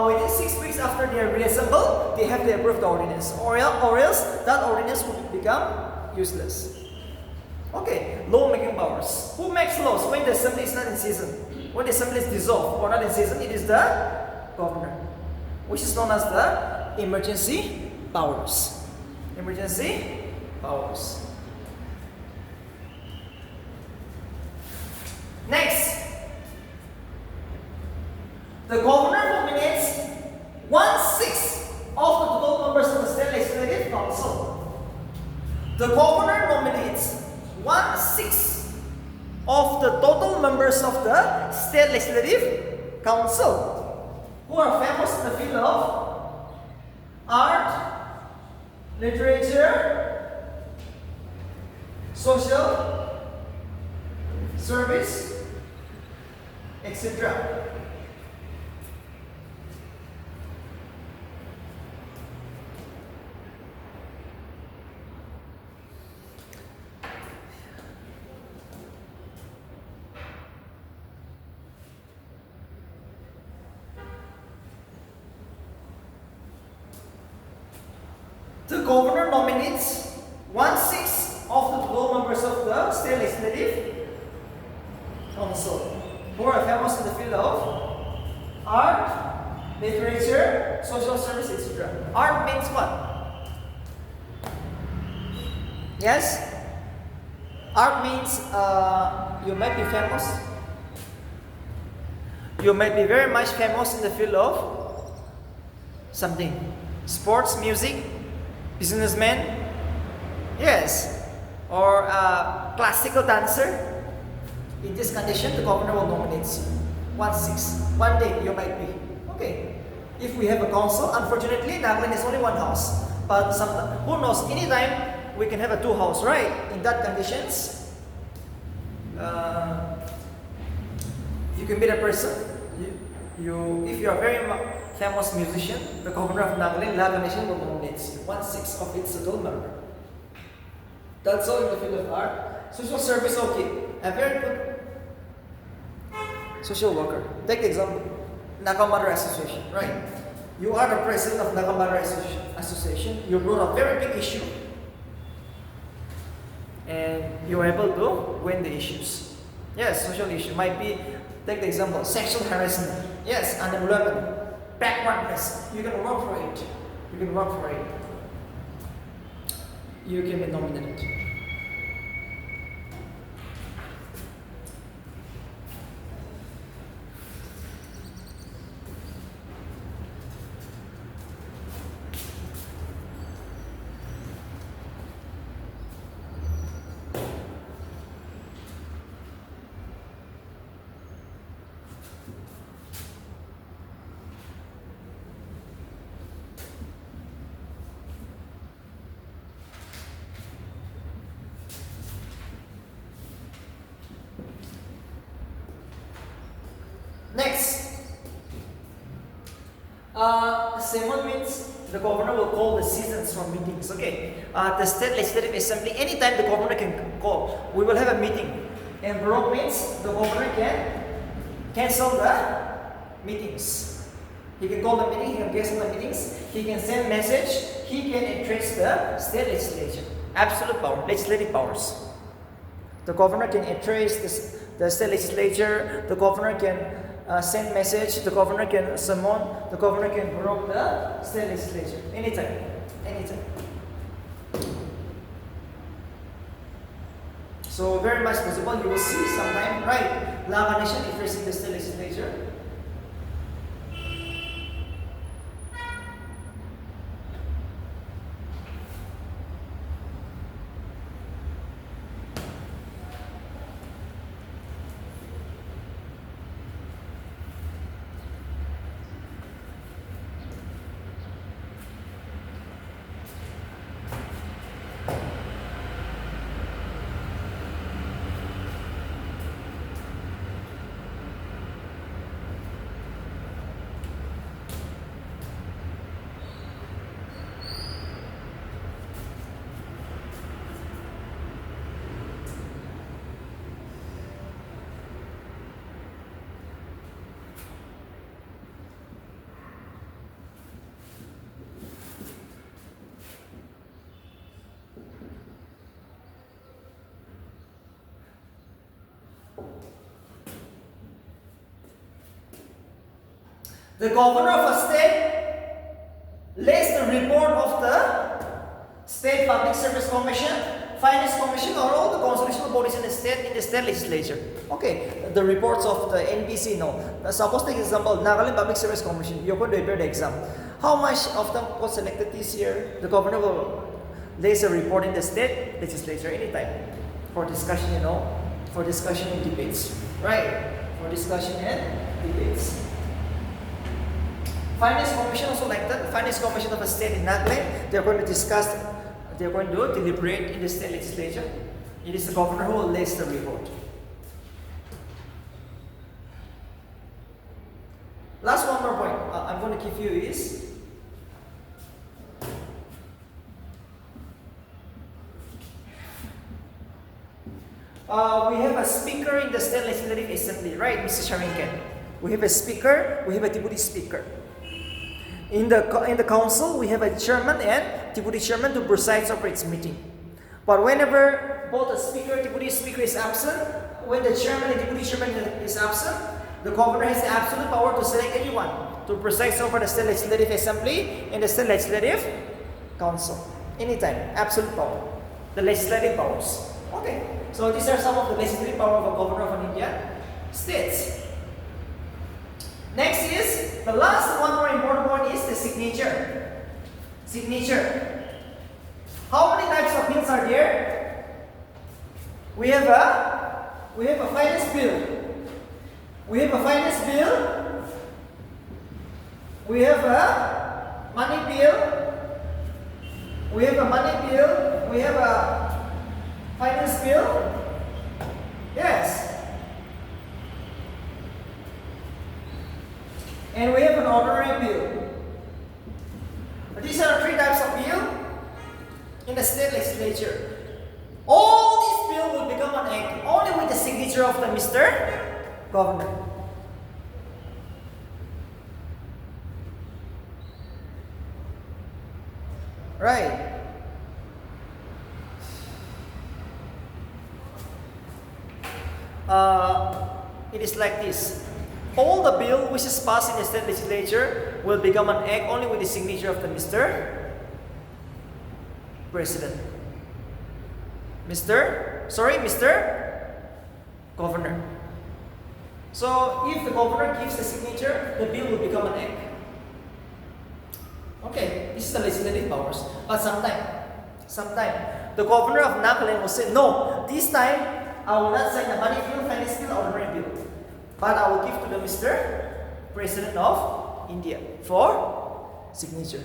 within 6 weeks after they are reassembled, they have to approve the ordinance, or else that ordinance will become useless. Okay, lawmaking powers. Who makes laws when the assembly is not in season? When the assembly is dissolved or not in season, it is the governor, which is known as the emergency powers. Emergency powers. Next, the governor nominates 1/6 of the total members of the state legislative council. The governor nominates 1/6 of the total members of the state legislative council who are famous in the field of art, literature, social service, etc. The governor nominates 1/6 of the total members of the state legislative council who are famous in the field of art, literature, social service, etc. Art means what? Yes? Art means you might be famous. You might be very much famous in the field of something. Sports, music, businessman, yes, or a classical dancer. In this condition, the governor will nominate you. 1/6. One day you might be. Okay. If we have a council, unfortunately, Nagaland is only one house. But who knows? Anytime we can have a 2 house, right? In that conditions, you can be the person. If you are very famous musician, the governor of Nagaland, Nation will nominate you. 1/6 of its total member. That's all in the field of art. Social service, okay. A very good social worker. Take the example, Nagamara Association, right? You are the president of Nagamara Association. You brought a very big issue, and you are able to win the issues. Yes, social issue might be. Take the example, sexual harassment. Yes, unemployment, backwardness. You can work for it. You can work for it. You can be nominated. Summon means the governor will call the citizens for meetings. Okay. The state legislative assembly, anytime the governor can call, we will have a meeting. And Baroque means the governor can cancel the meetings. He can call the meeting, he can cancel the meetings, he can send message, he can address the state legislature. Absolute power, legislative powers. The governor can address the state legislature, the governor can send message, the governor can summon, the governor can prorogue the state legislature. Anytime. Anytime. So very much possible you will see sometime, right? Lava Nation addressing the state legislature. The governor of a state lays the report of the State Public Service Commission, Finance Commission, or all the constitutional bodies in the state legislature. Okay, the reports of the NBC. No, suppose take example, Nagaland Public Service Commission. You're going to appear the exam. How much of them was selected this year? The governor will lays a report in the state legislature anytime for discussion. For discussion and debates, right? For discussion and debates. Finance Commission also like that. Finance Commission of a state in Nagaland, they're going to discuss, they're going to deliberate in the state legislature. It is the governor who will lay the report. Last one more point I'm going to give you is we have a speaker in the state legislative assembly, right, Mr. Sharinkan? We have a speaker, we have a deputy speaker. In the council, we have a chairman and deputy chairman to preside over its meeting. But whenever both the speaker and deputy speaker is absent, when the chairman and deputy chairman is absent, the governor has the absolute power to select anyone to preside over the state legislative assembly and the state legislative council. Anytime, absolute power. The legislative powers. Okay, so these are some of the legislative power of a governor of an Indian states. Next is, the last one more important one is the signature. Signature. How many types of bills are there? We have a finance bill. We have a finance bill. We have a money bill. We have a money bill. We have a finance bill. Yes. And we have an ordinary bill. These are three types of bill in the state legislature. All these bills will become an act only with the signature of the Mr. Governor. Right. It is like this. All the bill which is passed in the state legislature will become an act only with the signature of the Mr. President. Mr. Governor. So if the governor gives the signature, the bill will become an act. Okay, this is the legislative powers. But sometime, the governor of Nagaland will say, no, this time I will not sign the money bill, finance bill, or ordinary bill. But I will give to the Mr. President of India for signature.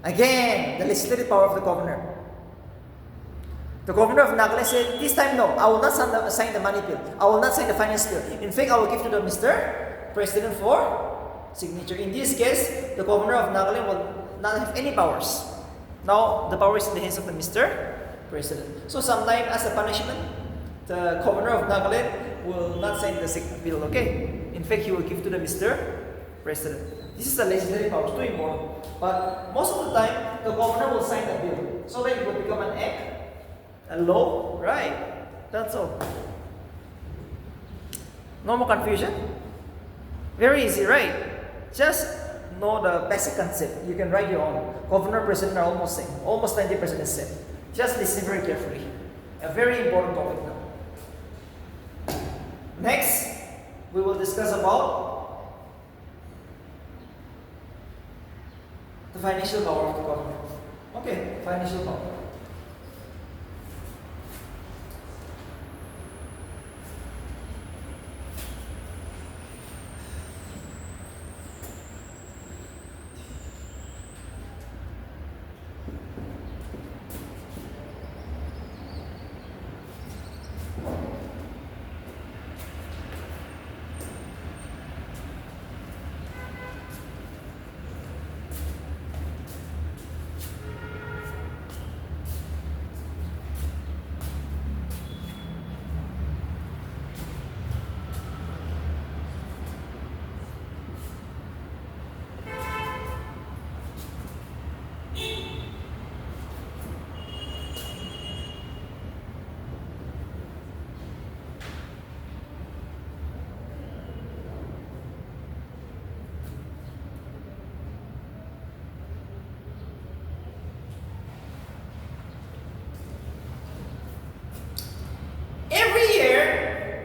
Again, the legislative power of the governor. The governor of Nagaland said, this time no, I will not sign the money bill. I will not sign the finance bill. In fact, I will give to the Mr. President for signature. In this case, the governor of Nagaland will not have any powers. Now the power is in the hands of the Mr. President. So sometimes as a punishment, the governor of Nagaland will not sign the sick bill, okay? In fact, he will give to the Mr. President. This is the legislative power, it's too important. But most of the time, the governor will sign the bill. So that it will become an act, a law, right? That's all. No more confusion? Very easy, right? Just know the basic concept. You can write your own. Governor, president are almost same. Almost 90% is same. Just listen very carefully. A very important topic now. Next, we will discuss about the financial power of the government. Okay, financial power.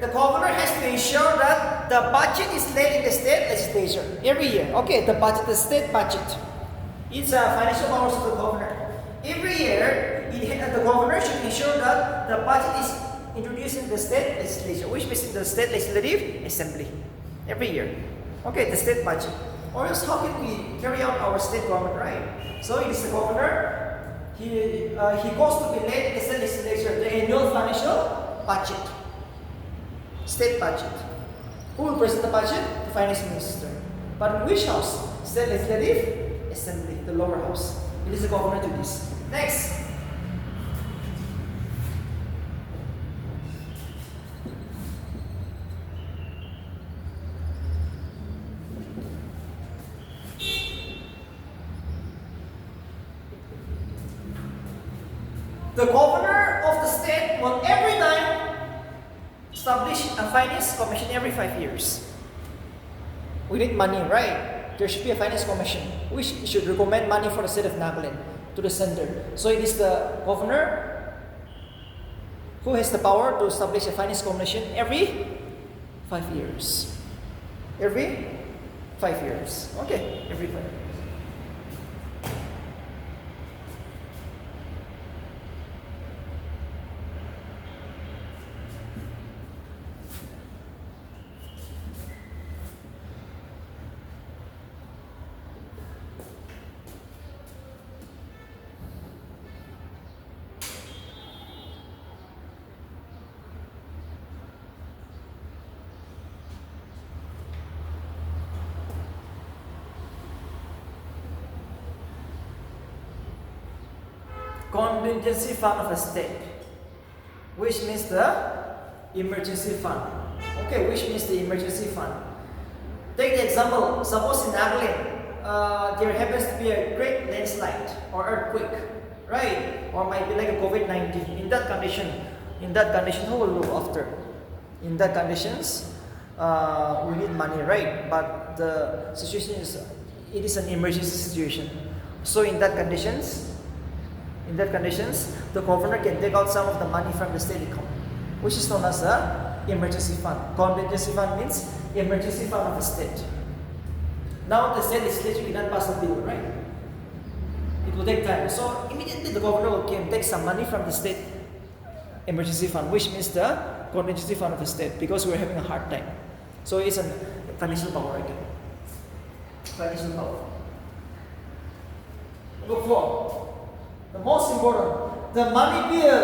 The governor has to ensure that the budget is laid in the state legislature every year. Okay, the budget, the state budget. It's financial powers of the governor. Every year, the governor should ensure that the budget is introduced in the state legislature, which means the state legislative assembly. Every year. Okay, the state budget. Or else, how can we carry out our state government, right? So it is the governor. He goes to be laid in the state legislature the annual financial budget. State budget. Who will present the budget? The finance minister. But in which house? State legislative assembly, the lower house. It is the governor to this. Next. The governor of the state will every time establish a finance commission every 5 years. We need money, right? There should be a finance commission which should recommend money for the state of Nagaland to the center. So it is the governor who has the power to establish a finance commission every 5 years. Every 5 years. Okay, every 5 years. Contingency fund of a state, which means the emergency fund. Okay, which means the emergency fund. Take the example, suppose in Nagaland, there happens to be a great landslide or earthquake, right? Or might be like a COVID-19. In that condition, who will look after? In that conditions, we need money, right? But the situation is, it is an emergency situation. So in that conditions, the governor can take out some of the money from the state economy, which is known as the emergency fund. Contingency fund means emergency fund of the state. Now the state legislature cannot pass a bill, right? It will take time. So immediately the governor will take some money from the state emergency fund, which means the contingency fund of the state, because we're having a hard time. So it's a financial power again. Financial power. Number 4. The most important, the money bill.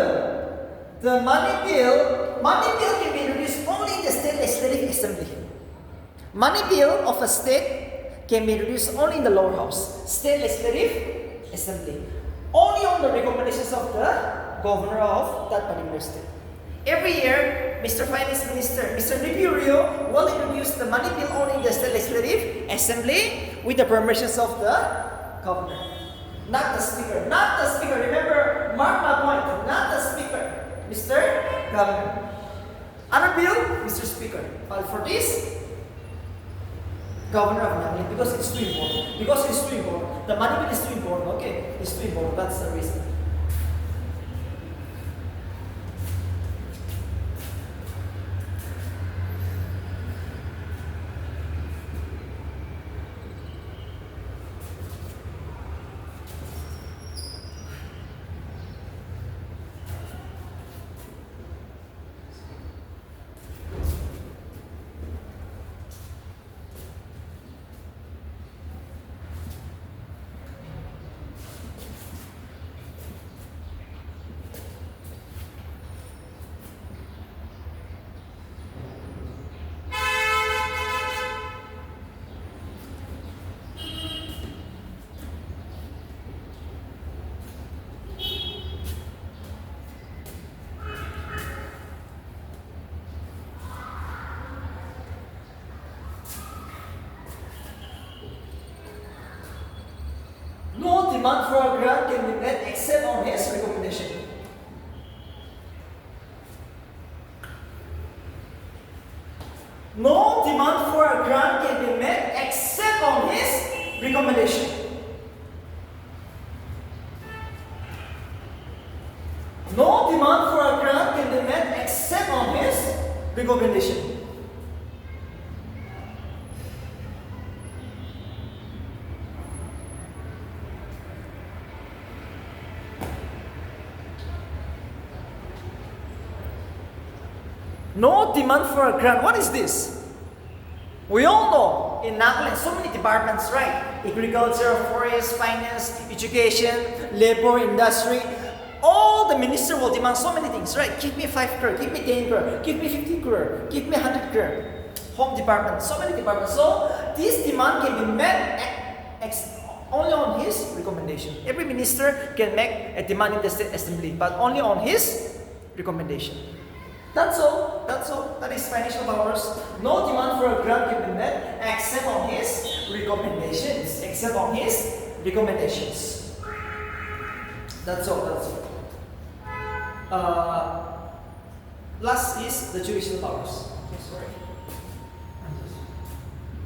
The money bill can be introduced only in the state legislative assembly. Money bill of a state can be introduced only in the lower house, state legislative assembly, only on the recommendations of the governor of that particular state. Every year, Mr. Finance Minister, Mr. Nipirio, will introduce the money bill only in the state legislative assembly with the permissions of the governor, not the speaker. Not the speaker. Remember, mark my point. Not the speaker, Mr. Governor. Other bill, Mr. Speaker. But for this, Governor of Nagaland, because it's too important. Because it's too important. The money bill is too important. Okay, it's too important. That's the reason. No demand for a grant can be met except on his recommendation. No demand for a grant can be met except on his recommendation. No demand for a grant can be met except on his recommendation. No demand for a grant. What is this? We all know in Nagaland, so many departments, right? Agriculture, forest, finance, education, labor, industry. All the minister will demand so many things, right? Give me 5 crore, give me 10 crore, give me 50 crore, give me 100 crore. Home department, so many departments. So this demand can be met only on his recommendation. Every minister can make a demand in the state assembly, but only on his recommendation. That's all. That's all. That is financial powers. No demand for a grant can be met except on his recommendations. Except on his recommendations. That's all. That's all. Last is the judicial powers. Okay, sorry.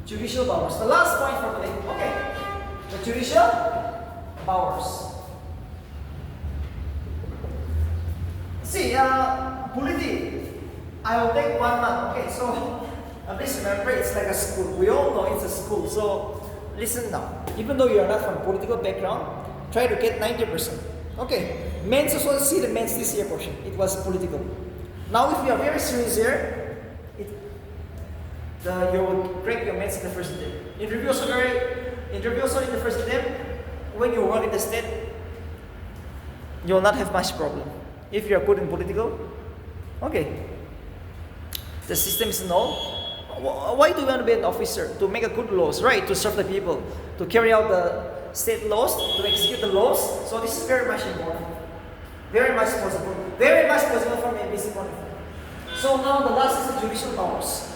Judicial powers. The last point for today. Okay. The judicial powers. See, polity. I will take 1 month. Okay, so please remember it's like a school. We all know it's a school. So listen now. Even though you are not from political background, try to get 90%. Okay. Mains also see the mains this year portion. It was political. Now if you are very serious here, you will crack your mains in the first attempt. Interview also in the first attempt. When you work in the state, you will not have much problem. If you are good in political, okay. The system is null. Why do we want to be an officer? To make a good laws, right? To serve the people, to carry out the state laws, to execute the laws. So this is very much important. Very much possible. Very much possible from ABC point of view. So now the last is the judicial powers.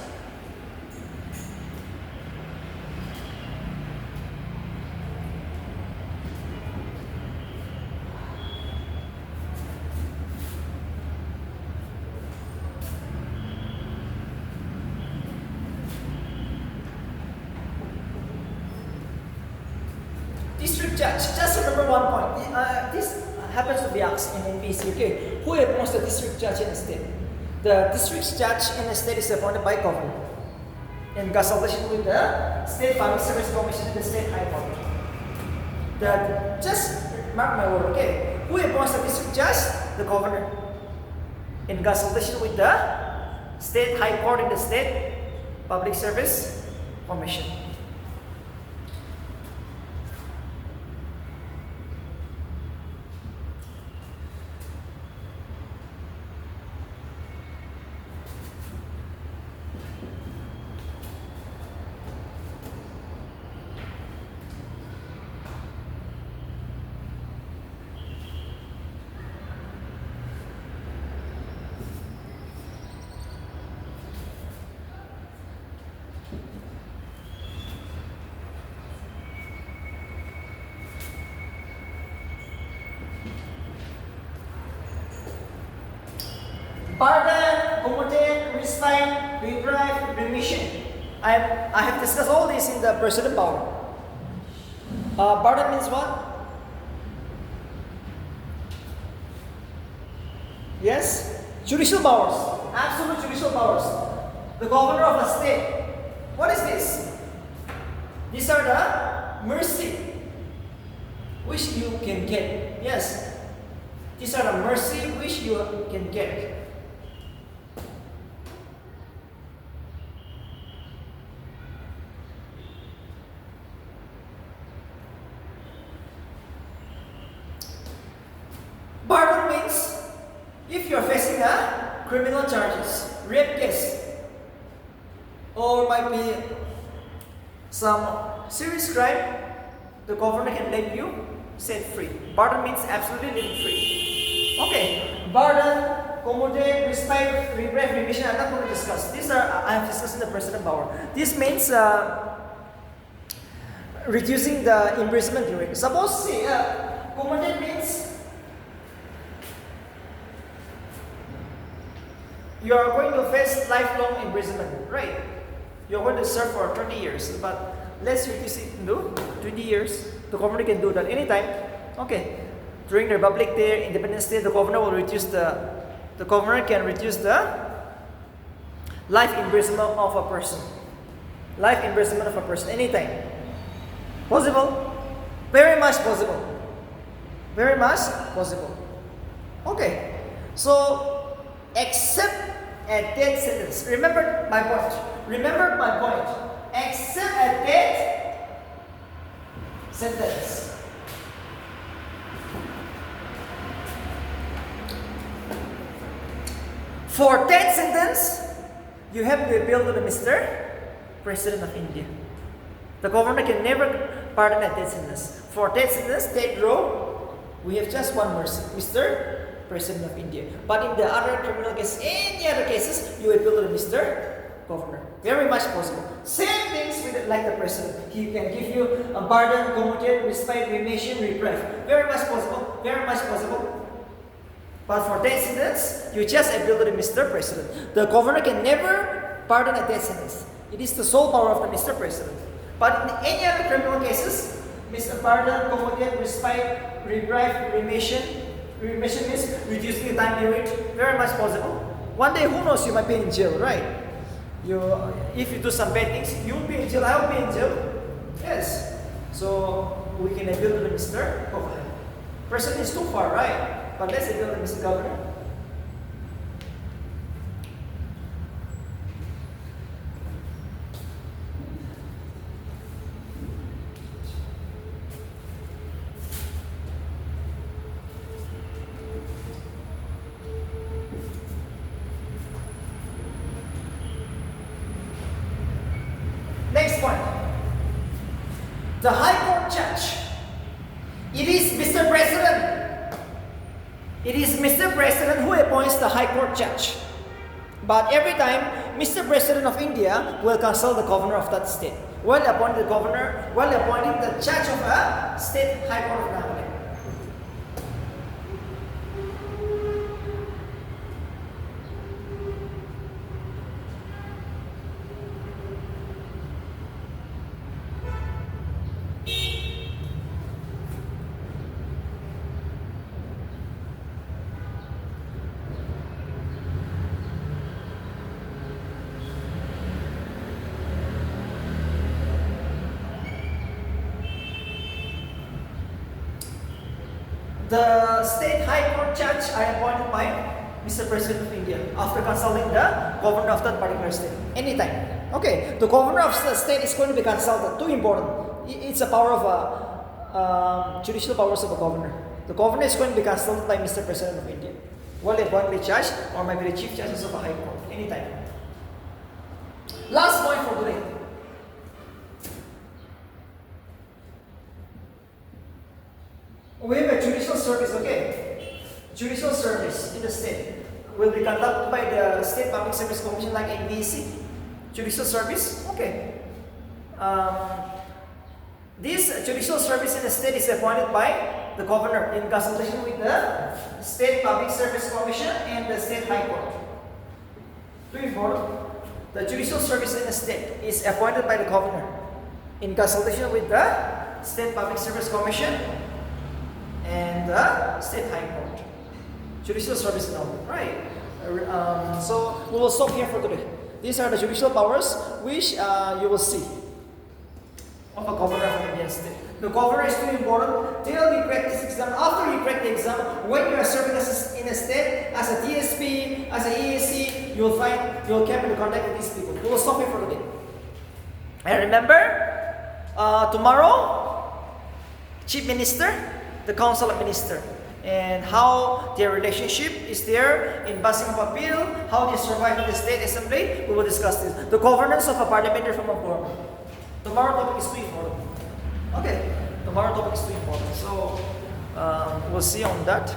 District judge, just remember one point. This happens to be asked in NPC, okay? Who appoints the district judge in the state? The district judge in the state is appointed by governor in consultation with the State Public Service Commission and the State High Court. Just mark my word, okay? Who appoints the district judge? The governor. In consultation with the State High Court and the State Public Service Commission. Pardon, commute, respite, reprieve, remission. I have discussed all this in the precedent power. Pardon means what? Yes? Judicial powers. Absolute judicial powers. The governor of a state. What is this? These are the mercy which you can get. Yes. These are the mercy which you can get. Pardon means if you are facing a criminal charges, rape case, or might be some serious crime, the governor can let you set free. Pardon means absolutely letting free. Okay, pardon, commute, respite, reprieve, remission. I'm not going to discuss. These are I have discussed in the precedent power. This means reducing the imprisonment period. Suppose say commute means you are going to face lifelong imprisonment, right? You're going to serve for 20 years, but let's reduce it to 20 years. The governor can do that anytime. Okay. During the Republic Day, Independence Day, the governor will reduce the governor can reduce the life imprisonment of a person. Life imprisonment of a person anytime. Possible? Very much possible. Very much possible. Okay. So, except a death sentence. Remember my point. Remember my point. Except a death sentence. For death sentence, you have to appeal to the Mr. President of India. The governor can never pardon a death sentence. For death sentence, death row, we have just one mercy, Mr. President of India. But in the other criminal case, any other cases, you appeal to the Mr. Governor. Very much possible. Same things with like the president. He can give you a pardon, commute, respite, remission, reprieve. Very much possible. Very much possible. But for death sentence, you just appeal to the Mr. President. The governor can never pardon a death sentence. It is the sole power of the Mr. President. But in any other criminal cases, Mr. Pardon, commute, respite, reprieve, remission. Remission means reducing the time period. Very much possible. One day, who knows, you might be in jail, right? If you do some bad things, you will be in jail, I will be in jail. Yes. So, we can appeal to the Mr. Governor. President is too far, right? But let's appeal to Mr. Governor. Next point. The High Court judge. It is Mr. President. It is Mr. President who appoints the High Court judge. But every time, Mr. President of India will consult the governor of that state. While appointing the governor, while appointing the judge of a state High Court of Nagaland. The state high court judge are appointed by Mr. President of India after consulting the governor of that particular state. Anytime. Okay, the governor of the state is going to be consulted. Too important. It's a power of judicial powers of a governor. The governor is going to be consulted by Mr. President of India. Well, appointed the judge or maybe the chief justice of a high court. Anytime. Last point for today. We have a judicial service, okay? Judicial service in the state will be conducted by the State Public Service Commission like NBC. Judicial service, okay. This judicial service in the state is appointed by the governor in consultation with the State Public Service Commission and the State High Court. Too important. The judicial service in the state is appointed by the governor in consultation with the State Public Service Commission and the State High Court. Judicial service in all, right? So we will stop here for today. These are the judicial powers which you will see of a governor of Indian state. The governor is too important till you crack this exam. After you crack the exam, when you are serving in a state as a DSP, as a EAC, you'll come into contact with these people. We will stop here for today. And remember, tomorrow, Chief Minister, the Council of Minister, and how their relationship is there in passing of a bill, how they survive in the State Assembly. We will discuss this. The governance of a parliamentary form of government. Tomorrow topic is too important. Okay, tomorrow topic is too important. So we'll see on that.